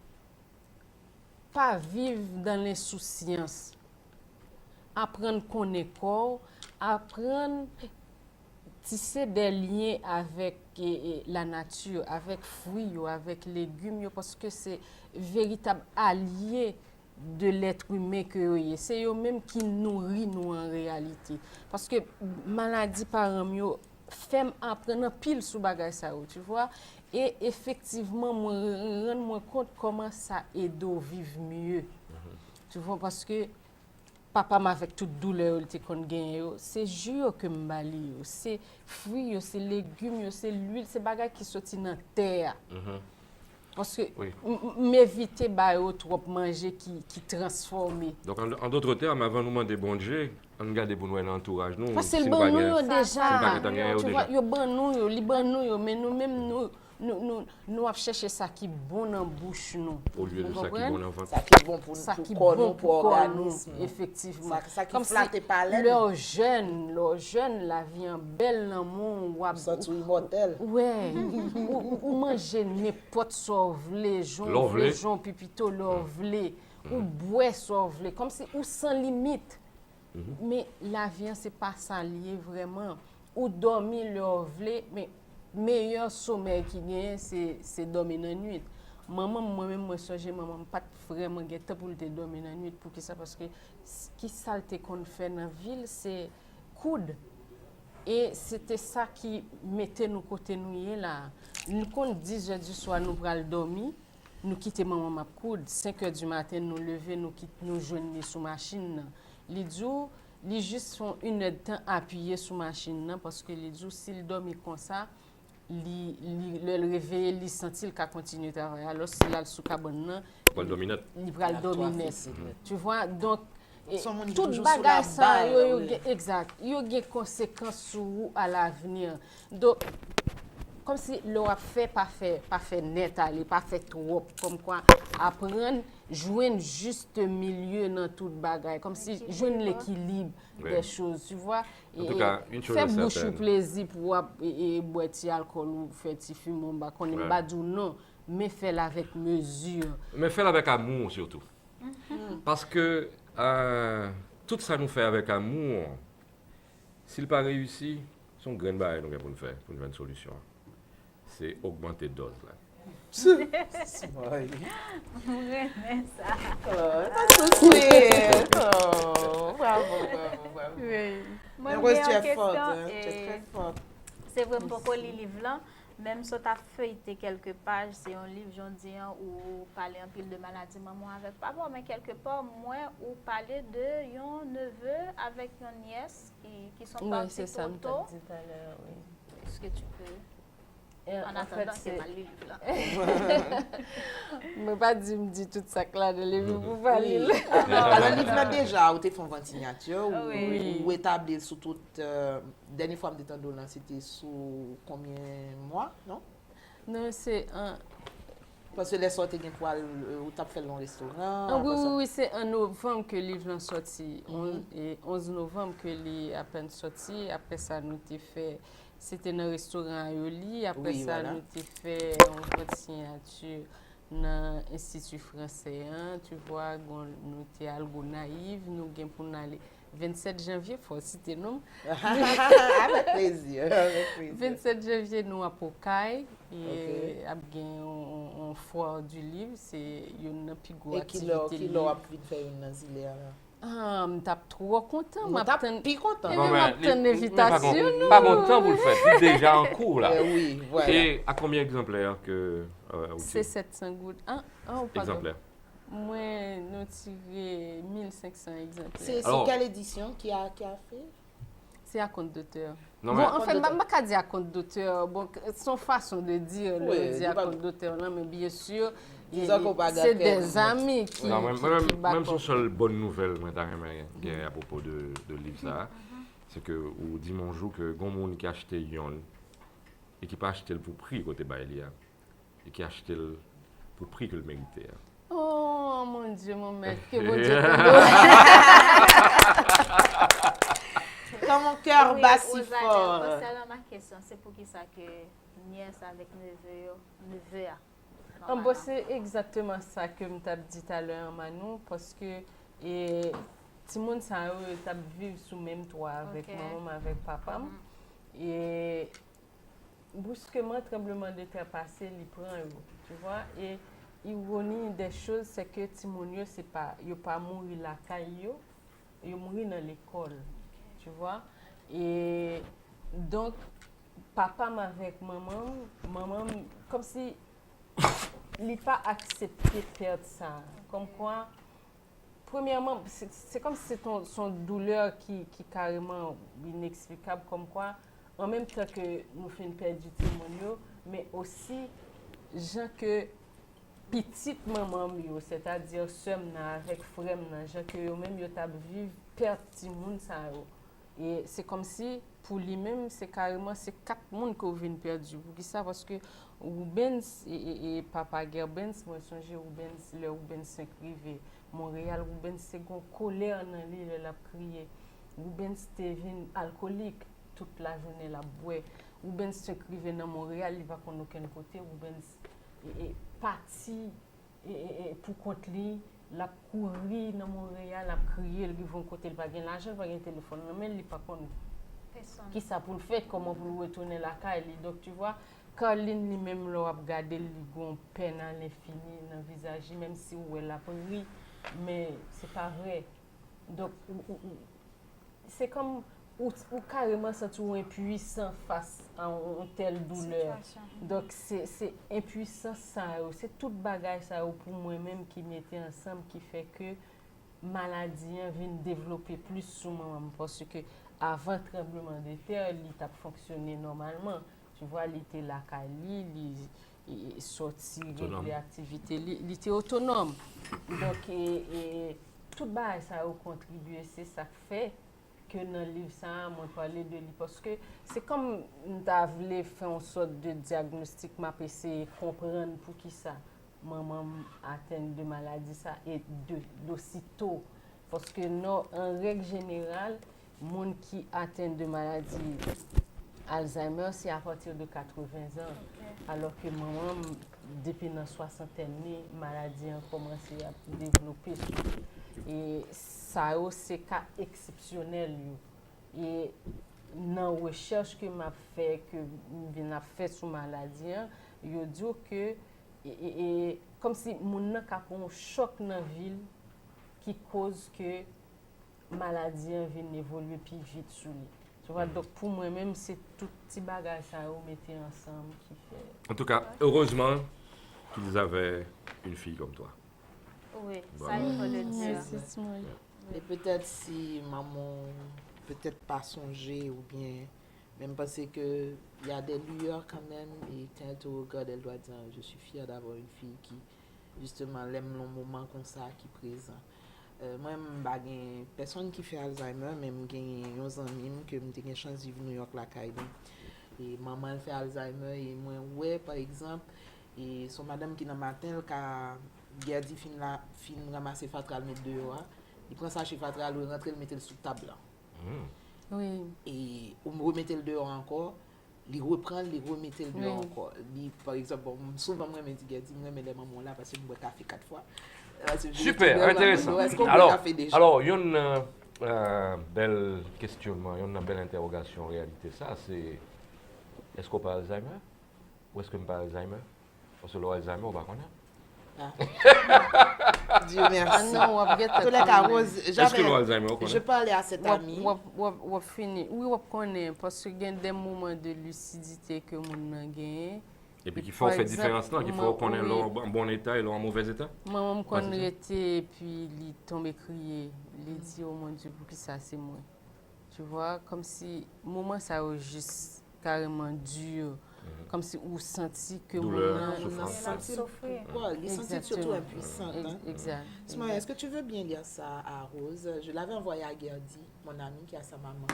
pas vivre dans l'insouciance. Apprendre qu'on est corps, apprendre tisser des liens avec la nature, avec fruits, avec légumes, parce que c'est véritable allié de l'être humain que yo. C'est eux-mêmes qui nourrit nous en réalité. Parce que maladie par mieux fait apprendre pile sous bagage ça, tu vois. Et effectivement, moi rendre compte comment ça aide à vivre mieux. Tu vois, parce que papa m'a avec toute douleur il qu'on gagne, c'est jus que m'bali, c'est fruits, c'est légumes, c'est l'huile, c'est bagages qui sortent dans terre. Parce que Oui. m'éviter trop manger qui transforme. Donc, en d'autres termes, avant nous demander bon Dieu, on regarde pour nous l'entourage. Nous, Parce que si le nous ban pas nous gain- yo si nous pas déjà. gain Tu déjà. vois, yo ban nous yo, li ban nous yo, mais nous-mêmes nous avons cherché ça qui est bon dans la bouche nous. Au lieu de Vous ça qui est comprenez? bon enfant. Ça qui est bon pour Ça qui est corps, bon nous, pour corps, nous, organisme. effectivement. Ça qui Comme flatte si pas l'aile. leurs jeunes, la vie en belle dans le monde, Ça tu immortel. ouais, ou manger n'importe quoi, les gens, L'ovlé. les gens, pipito, l'ovlé, ou boire l'ovlé, comme si, ou sans limite. Mais la vie, c'est pas ça lié vraiment. Ou dormir l'ovlé, mais meilleur sommeil qui gagne, c'est dormir dans la nuit. Maman, moi-même, moi, maman, pas vraiment guette pour te dormir dans la nuit. Pour que ça, parce que ce qui saleté qu'on fait dans la ville, c'est coude. Et c'était ça qui mettait nous côté nous là. Nous quand 10 h du soir nous pral dormir, nous quitter maman m'a coude, 5 h du matin nous lever, nous joindre sous machine. Les jours, les juste font 1 heure de temps appuyé sous machine parce que les jours s'il dormi comme ça, le réveiller, li sentir qu'a continuer travailler. Alors si là sous cabane nan, Pour le dominant. il pral dominer. Tu vois, donc Son monde tout toujours sous la bagage ça balle, yo oui. exact, yo gen conséquences sur vous à l'avenir. Donc comme si l'on a pas fait net aller, pas fait trop, comme quoi apprendre joindre juste milieu dans toute bagaille, comme si joindre l'équilibre Oui. des choses, tu vois. En tout cas, une chose fait est bouche certaine. plaisir pour boire ti alcool ou faire ti fume ba qu'on Ouais. aime pas dire non, mais faire avec mesure. Mais fais-le avec amour surtout. Parce que tout ça nous fait avec amour. S'il pas réussi, son grain de bail nous avons pour le faire, pour nous faire une solution. C'est augmenter dose là. Ouais. Vraiment ça. That's so sweet. Oh, bravo. Moi, Mais Rose, j'ai tu une es forte, question, hein? Tu es très forte. c'est vraiment pourquoi les livres là, même si tu as feuilleté quelques pages, c'est un livre, j'en dis, où parler un pile de maladie maman avec papa, mais quelque part, moi, où parler de yon neveu avec une nièce qui sont Oui, partis c'est ça, trop me tôt. dit tout à l'heure, oui. Est-ce que tu peux, Et en en fait, attendant, c'est c'est mal le livre là. me pas dit tout ça là de livre pour pas Oui. lire. Alors, le livre là déjà, où tu fait une signature, Oui. ou établi sous toute. Dernière fois que tu étais c'était sous combien de mois, non? Non, c'est un Parce que les sorties, où tu as fait le restaurant. oui, après ça. oui, c'est en novembre que le livre est sorti. Et 11 novembre que le à peine sorti. Après ça, nous avons fait. C'était dans un restaurant à Yoli. Après Oui, ça, voilà. nous avons fait une signature dans l'Institut français. Hein, tu vois, nous avons algo naïve. Nous avons pour aller 27 janvier, il faut citer nous. Avec plaisir. Avec plaisir. 27 janvier, nous à Pocaille. Et on foire du livre. C'est une plus grosse Et qui l'a appris de faire une nazilée là? Ah, je suis trop content. Je suis plus content. Eh Bon, bien, mais une invitation. pas bon temps pour le faire. C'est déjà en cours là. Oui, voilà. Et à combien d'exemplaires que C'est 700 gouttes. Ah, oh, pardon. exemplaires. Moi, nous tiré 1500 exemplaires. C'est Alors- quelle édition qui a fait? C'est à compte d'auteur. Non, Bon, mais- en fait, je d'auteur. ne vais pas dire à compte d'auteur. Bon, son façon de dire, Oui, dire à pas- compte d'auteur, là, mais bien sûr, Disons qu'on va c'est garder des amis qui. Non, même backent son seule bonne nouvelle moi, à propos de livre ça, c'est que ou dit mon jour que gon monde qui a acheté yon et qui pas acheté le pour prix côté Baelia et qui a acheté le pour prix que le méritait. Oh mon Dieu, mon maître, que bon Eh. Dieu Quand mon cœur Oui, bat si Rosalie, fort. concernant ma question, c'est pour qui ça que nièce avec neveu a. Ah, bon, c'est exactement ça que je t'ai dit tout à l'heure, Manon, parce que et, tout le monde vivre sous le même toit avec Ok. maman, avec papa. Et brusquement, tremblement de terre passé, il prend eux, tu vois. Et ironie des choses, c'est que Timonio, c'est pas, il pas mourir la caille, il mourir dans l'école, tu vois. Et donc, papa avec maman, comme si il n'a pas accepté de perdre ça. Comme quoi, premièrement, c'est comme si c'est son douleur qui est carrément inexplicable. Comme quoi, en même temps que nous faisons perdre du témoignage, mais aussi, gens que petite maman, c'est-à-dire soeur avec frère, gens que eux-mêmes, ils ont vécu perdre du monde. Et c'est comme si, pour lui-même, c'est carrément c'est 4 personnes qui viennent perdre. Pour ça, parce que Rubens et Papa Gerbens, moi je songe Rubens, le Rubens s'inscrivait Montréal, Rubens c'est une colère dans l'île, il a crié. Rubens était alcoolique toute la journée, la boire. Rubens s'inscrivait dans Montréal, il va qu'on aucun côté. Rubens est parti pour contre lui. La courir dans Montréal, la crier, ils vont côté, il va gagner l'argent, il va gagner téléphone, mais il pas connu. Qui ça pour le faire, comment pour retourner la caille. Donc tu vois, Caroline lui-même l'a regardé, il a une peine à l'infini dans le visage, même si elle a pris, mais c'est pas vrai. Donc c'est comme ou carrément sentir impuissant face à une telle douleur. Donc c'est impuissant ça, c'est toute bagage ça pour moi-même qui mettait ensemble qui fait que maladie vient développer plus sur moi parce que avant tremblement de terre, il a fonctionné normalement. Tu vois, il était là, il sorti Autonome. des activités, il était autonome. Donc, et tout bas, ça a contribué, c'est ça qui fait que dans le livre, ça, moi, parler de lui. Parce que c'est comme nous avons fait une sorte de diagnostic, m'a essayé de comprendre pour qui ça, maman atteinte de maladie, ça, et d'aussitôt. Parce que non, en règle générale, les gens qui atteignent de maladie Alzheimer, c'est à partir de 80 ans. Alors que maman, depuis la soixantaine, la maladie a commencé à développer. Et ça, c'est un cas exceptionnel. Et dans la recherche que je fait sur la maladie, je dis que comme si mon a un choc dans la ville qui cause que la maladie vient évoluer plus vite sur lui. Tu vois, donc pour moi-même, c'est tout petit bagage ça on mettait ensemble qui fait. En tout cas, heureusement qu'ils avaient une fille comme toi. Oui, Voilà. ça il faut le dire. Merci, moi. Et peut-être si maman peut-être pas songé ou bien même penser que il y a des lueurs quand même et quand elle te regarde, elle doit dire je suis fière d'avoir une fille qui justement l'aime le moment comme ça qui est présent. Moi je n'ai personne qui fait Alzheimer mais j'ai des amis que j'ai une chance de vivre à New York la caille. Et maman elle fait Alzheimer et moi ouais par exemple et son madame qui dans matin qui a dit fin ramasser fatral mettre dehors. Il prend ça chez Fatral, il rentre, il met le sous table là. Oui. Et on me remettait le dehors encore, il reprend, il remettait le dehors Oui. encore. Par exemple, bon, souvent moi me dit moi mais les mamans là parce que je bois café 4 fois. Super, intéressant. Est-ce qu'on boit café déjà? Alors, il y a un bel questionnement, il y a une belle interrogation en réalité. Ça, c'est est-ce qu'on parle Alzheimer ou est-ce qu'on parle Alzheimer? Parce que l'Alzheimer, on va connaître. Dieu merci. Ah non, on va bien Tous les cas, Rose, Est-ce que l'Alzheimer, on je connaît? parlais à cet ami. On finit. Oui, on connaît parce qu'il y a des moments de lucidité que mon a gagné. Et puis qu'il faut Par faire exemple, différence là, qu'il faut connaître oui. leur en bon état et leur en mauvais état. Maman Ouais, quand c'est ça. était et puis il tombait crier, il dit oh mon Dieu pour qui ça c'est moi. Tu vois comme si moment ça a juste carrément dur. Comme si vous senti que Douleur, maman souffrance. Elle a souffert. Il est senti surtout impuissant. Hein? Exact. Ismaël, est-ce que tu veux bien lire ça à Rose? Je l'avais envoyé à Gerdy, mon amie qui a sa maman.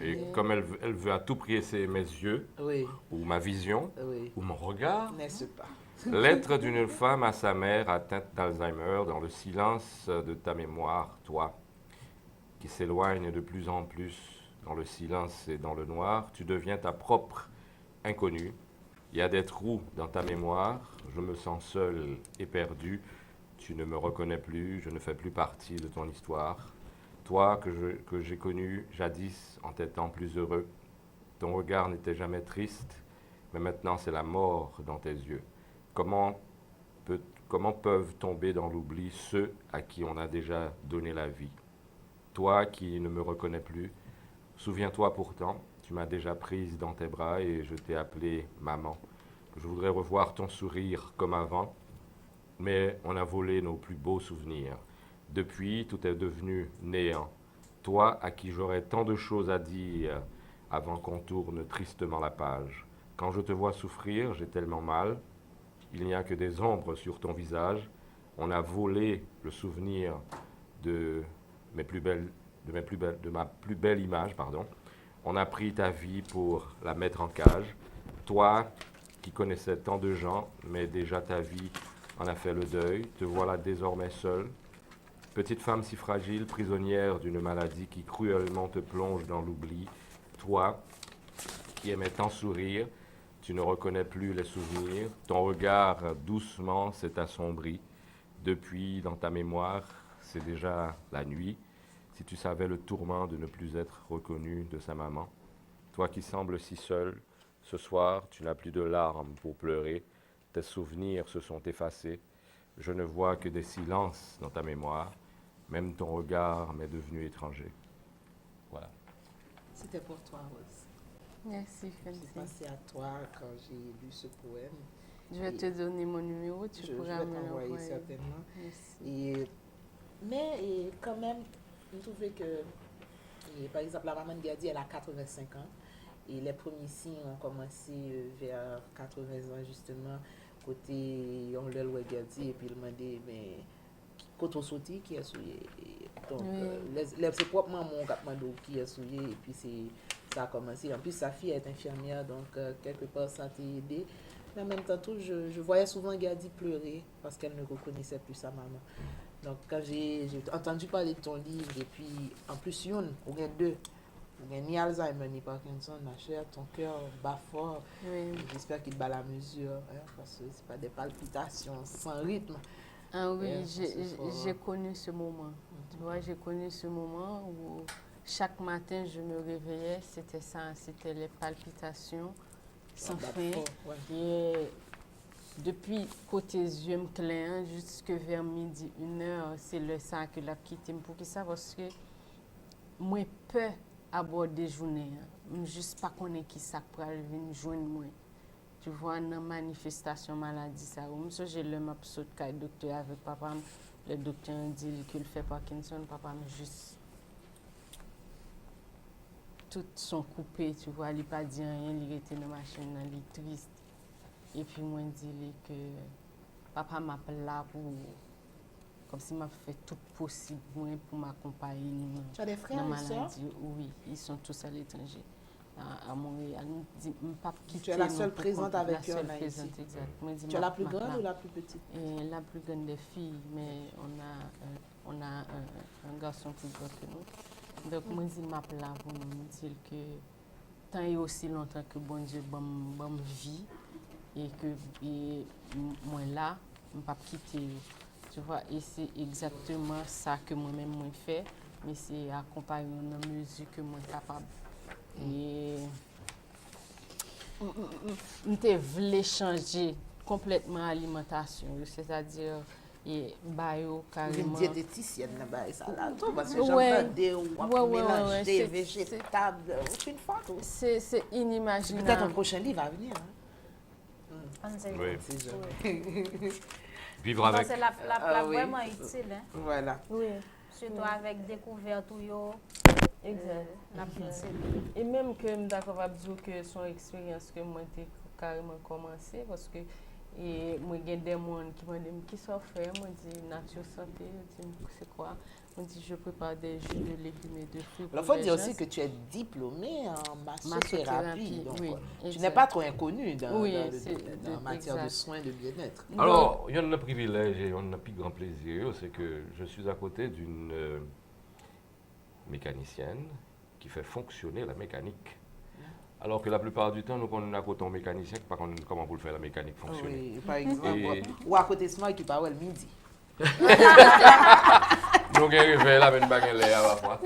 Et comme elle veut à tout prix essayer mes yeux, Oui, ou ma vision, oui, ou mon regard, n'est-ce pas? lettre d'une femme à sa mère atteinte d'Alzheimer dans le silence de ta mémoire, toi, qui s'éloigne de plus en plus dans le silence et dans le noir, tu deviens ta propre inconnue. Il y a des trous dans ta mémoire, je me sens seul et perdu, tu ne me reconnais plus, je ne fais plus partie de ton histoire. Toi que j'ai connu jadis en tes temps plus heureux, ton regard n'était jamais triste, mais maintenant c'est la mort dans tes yeux. Comment peuvent tomber dans l'oubli ceux à qui on a déjà donné la vie? Toi qui ne me reconnais plus, souviens-toi pourtant, tu m'as déjà prise dans tes bras et je t'ai appelée maman. Je voudrais revoir ton sourire comme avant, mais on a volé nos plus beaux souvenirs. Depuis, tout est devenu néant. Toi à qui j'aurais tant de choses à dire avant qu'on tourne tristement la page. Quand je te vois souffrir, j'ai tellement mal. Il n'y a que des ombres sur ton visage. On a volé le souvenir de ma plus belle image, pardon. On a pris ta vie pour la mettre en cage. Toi qui connaissais tant de gens, mais déjà ta vie en a fait le deuil. Te voilà désormais seule. Petite femme si fragile, prisonnière d'une maladie qui cruellement te plonge dans l'oubli. Toi qui aimais tant sourire, tu ne reconnais plus les souvenirs. Ton regard doucement s'est assombri. Depuis, dans ta mémoire, c'est déjà la nuit. Si tu savais le tourment de ne plus être reconnu de sa maman. Toi qui sembles si seul, ce soir, tu n'as plus de larmes pour pleurer. Tes souvenirs se sont effacés. Je ne vois que des silences dans ta mémoire. Même ton regard m'est devenu étranger. Voilà. C'était pour toi, Rose. Merci, J'ai Francine. pensé à toi quand j'ai lu ce poème. Je vais te donner mon numéro, tu Je pourras vais me t'envoyer l'envoyer. certainement. Merci. Mais quand même, je trouvais que, par exemple, la maman de Gerdy, elle a 85 ans. Et les premiers signes ont commencé vers 80 ans, justement, côté on le voit et puis il m'a dit, mais quand on sauté, qui est souillé. Donc, c'est proprement mon capmando qui est souillé, et puis ça a commencé. En plus, sa fille est infirmière, donc quelque part, ça t'a aidé. Mais en même temps, je voyais souvent Gadi pleurer parce qu'elle ne reconnaissait plus sa maman. Donc, quand j'ai entendu parler de ton livre, et puis en plus, ou bien deux, ni Alzheimer ni Parkinson, ma chère, ton cœur bat fort. Oui. J'espère qu'il bat la mesure, hein, parce que ce pas des palpitations sans rythme. Ah oui, Yeah, j'ai connu ce moment. Tu vois, j'ai connu ce moment où chaque matin je me réveillais, c'était ça, c'était les palpitations sans fin. Ouais. Et depuis côté yeux me clair jusque vers midi, 1h, c'est le ça que l'a quitté pour qui ça parce que moi peur aborder journée, juste pas connaître qui ça pour venir joindre moi. Tu vois, dans la manifestation maladie, ça. Moi, j'ai le map saut de docteur avec papa. Le docteur dit qu'il fait Parkinson. Papa me juste. Tout sont coupés, tu vois. Il n'a pas dit rien. Il était dans la machine, il est triste. Et puis, moi, je dis que papa m'appelle là pour. Comme si m'a fait tout possible pour m'accompagner. Tu as des frères et sœurs? Oui, ils sont tous à l'étranger. À Montréal. Tu es la seule présente avec eux en Haïti. Exact. Tu es la plus grande ou la plus petite? La plus grande des filles, mais on a un garçon plus grand que nous. Donc, moi, je m'appelle là pour nous dire que tant et aussi longtemps que bon Dieu me vit et que moi là, je ne peux pas quitter. Tu vois, et c'est exactement ça que moi-même je fais, mais c'est accompagner dans la mesure que moi suis capable. Et je voulais changer complètement l'alimentation, c'est-à-dire et bio carrément. Une diététicienne là-bas, ça là, parce que j'entends mélange des végétables, aucune fois. C'est inimaginable. Peut-être un prochain livre à venir. Oui. Vivre avec. C'est la vraiment utile. Hein? Voilà. Oui. Surtout avec découverte ou yo. Exact. Et même que je suis d'accord avec vous que son expérience que moi j'ai carrément commencé parce que moi j'ai des gens qui me disent qui sont faits, moi dis nature santé, je dis c'est quoi, moi dis je prépare des jus de légumes et de fruits. Il faut dire aussi que tu es diplômée en massothérapie, donc oui, tu n'es pas trop inconnue dans matière de soins de bien-être. Alors, il y a un privilège et un plus grand plaisir, c'est que je suis à côté d'une mécanicienne qui fait fonctionner la mécanique. Alors que la plupart du temps, nous connaissons à côté un mécanicien qui ne sait pas comment vous le faire la mécanique fonctionner. Oui, par exemple, ou à côté de moi qui parle le midi. Nous avons réveillé la même baguette à la fois.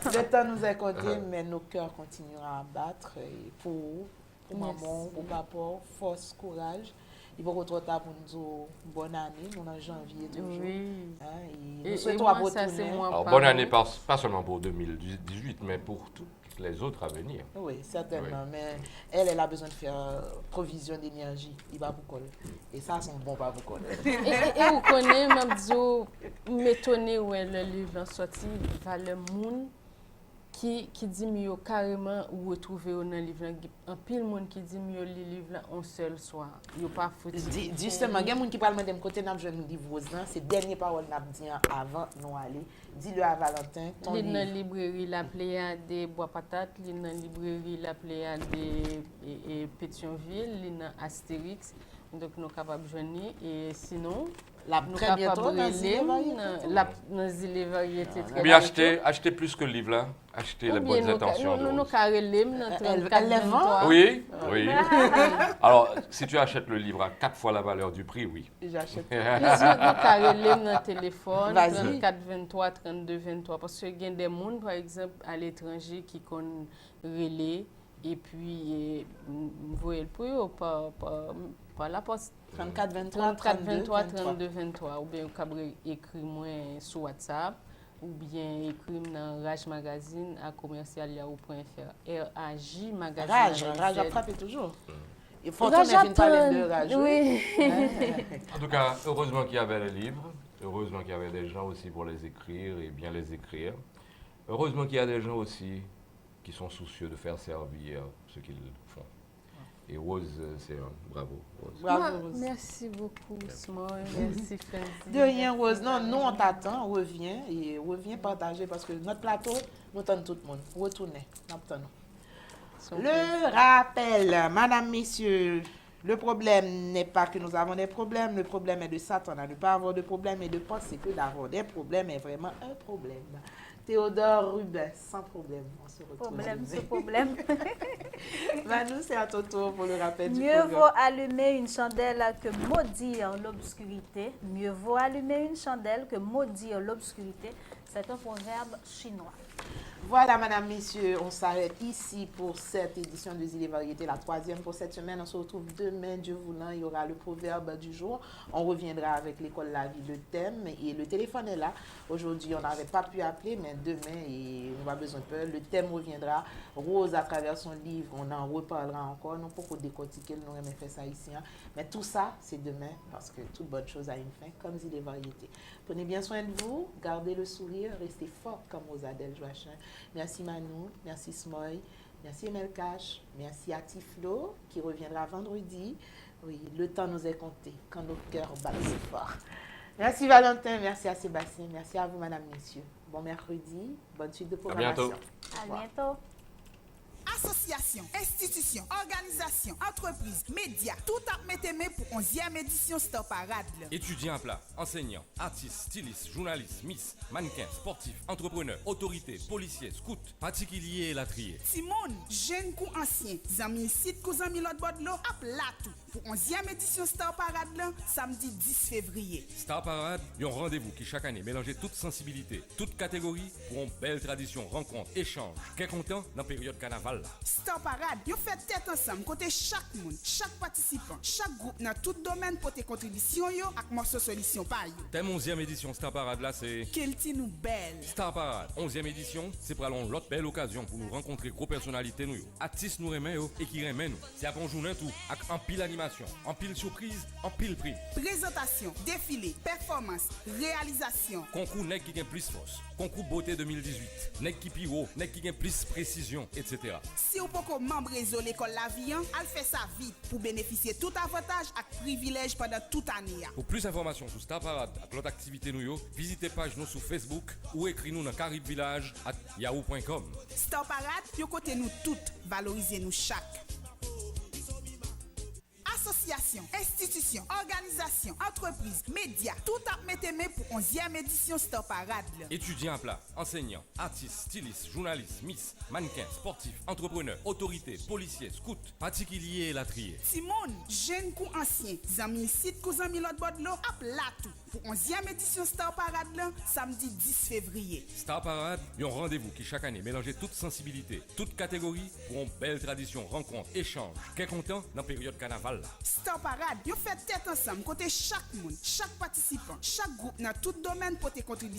Le temps nous est compté, mais nos cœurs continueront à battre pour maman, pour papa, force, courage. Il faut retrouver pour nous dire bonne année, nous en janvier toujours. Oui. Nous souhaitons à votre Alors, bonne année, pas seulement pour 2018, mais pour toutes les autres à venir. Oui, certainement. Oui. Mais elle a besoin de faire provision d'énergie. Il va vous coller. Et ça, c'est bon pas vous coller. Et vous connaissez, je m'étonne où est le livre sorti, vers le monde. Qui dit mieux carrément ou retrouver dans le livre. Un pile monde qui dit mieux le livre un seul soir. Il pas foutu. Justement, il y a des gens qui parlent de côté n'a jeune livre c'est dernière parole n'a dit avant nous aller. Dis-le à Valentin ton livre. Dans la librairie la Pléiade des Bois Patates, dans la librairie la Pléiade des Pétionville, dans Astérix. Donc nous capables de joindre et sinon nous capables de les variétés. Mais acheter plus que le livre là, acheter les bonnes intentions. Nous carrelem dans 34 Oui, oui. Alors si tu achètes le livre à 4 fois la valeur du prix, oui. J'achète. Nous carrelem dans téléphone 34 23 32 23 parce que il y a des gens par exemple à l'étranger qui connaissent relais et puis vous voyez le prix par la poste 34 23 32 23 ou bien vous pouvez écrire moi sur WhatsApp ou bien écrire dans Raj Magazine à commercial.yahoo.fr RAJ Magazine. Raj a frappé toujours. Il faut qu'on parler de Raj. Oui. En tout cas, heureusement qu'il y avait les livres, heureusement qu'il y avait des gens aussi pour les écrire et bien les écrire. Heureusement qu'il y a des gens aussi qui sont soucieux de faire servir ce qu'ils font. Et Rose, c'est un bravo, Rose. Bravo, Rose. Merci beaucoup, Smoy. Merci, Fancy. De rien, Rose. Non, nous, on t'attend, reviens et reviens partager parce que notre plateau, nous attendons tout le monde. Retournez, nous attendons. Le rappel, madame, messieurs, le problème n'est pas que nous avons des problèmes, le problème est de s'attendre à ne pas avoir de problème et de penser que d'avoir des problèmes est vraiment un problème. Théodore Rubin, sans problème, on se retrouve. Problème sur problème. Manu, c'est à ton tour pour le rappel du Mieux programme. vaut allumer une chandelle que maudire l'obscurité. Mieux vaut allumer une chandelle que maudire l'obscurité. C'est un proverbe chinois. Voilà, madame, messieurs, on s'arrête ici pour cette édition de Zile Variété, la 3e pour cette semaine. On se retrouve demain, Dieu voulant, il y aura le proverbe du jour. On reviendra avec l'école La Vie, le thème, et le téléphone est là. Aujourd'hui, on n'avait pas pu appeler, mais demain, et on va besoin de peur. Le thème reviendra. Rose, à travers son livre, on en reparlera encore. Non pas pour décortiquer, nous aimons faire ça ici. Hein. Mais tout ça, c'est demain, parce que toute bonne chose a une fin, comme Zile Variété. Prenez bien soin de vous, gardez le sourire, restez fort comme Rosadel Joachim. Merci Manu, merci Smoy, merci Emel Cash, merci à Tiflo qui reviendra vendredi. Oui, le temps nous est compté quand nos cœurs battent si fort. Merci Valentin, merci à Sébastien, merci à vous madame, messieurs. Bon mercredi, bonne suite de programmation. bientôt. À bientôt. Association, institution, organisation, entreprise, médias, tout a mis pour 11e édition Star Parade. Étudiants à plat, enseignants, artistes, stylistes, journalistes, miss, mannequins, sportifs, entrepreneurs, autorités, policiers, scouts, particuliers et latriers. Simone, jeune ou ancien, zami site ou zami l'autre bord de l'eau, à plat tout. Pour 11e édition Star Parade, samedi 10 février. Star Parade, un rendez-vous qui chaque année mélange toute sensibilité, toute catégorie pour une belle tradition, rencontre, échange. Qu'est content dans la période carnaval. Star Parade, vous faites tête ensemble, côté chaque monde, chaque participant, chaque groupe dans tout domaine pour tes contributions avec morceau solution par yo. Thème 11e édition Star Parade là, c'est Quel ti nous belle. Star Parade, 11e édition, c'est pour aller l'autre belle occasion pour nous rencontrer gros personnalités nous. Artistes nous remet et qui remet nous. C'est à bon journée tout, avec en pile animation, en pile surprise, en pile prix. Présentation, défilé, performance, réalisation. Concours nèg qui gagne plus force, concours beauté 2018, nèg qui piro, nèg qui gagne plus précision, etc. Si vous pouvez membre réseau l'école La Vie, elle fait ça vite pour bénéficier tout avantage et privilège pendant toute année. Pour plus d'informations sur Star Parade et l'autre activité nous, visitez page nous sur Facebook ou écris-nous dans caribvillage@yahoo.com. Star Parade, yo côté nous toutes, valoriser nous chaque. Association, institution, organisation, entreprise, médias, tout a mis pour 11e édition Star Parade. Étudiants à plat, enseignants, artistes, stylistes, journalistes, miss, mannequins, sportifs, entrepreneurs, autorités, policiers, scouts, particuliers et latriers. Simone, jeune ou ancien, zami site ou zami l'autre bord de l'eau, à plat tout. Pour 11e édition Star Parade, samedi 10 février. Star Parade, un rendez-vous qui chaque année mélange toute sensibilité, toute catégorie pour une belle tradition, rencontre, échange. Qu'est content dans la période carnaval. Star Parade, vous faites tête ensemble, côté chaque monde, chaque participant, chaque groupe dans tout domaine pour tes contributions.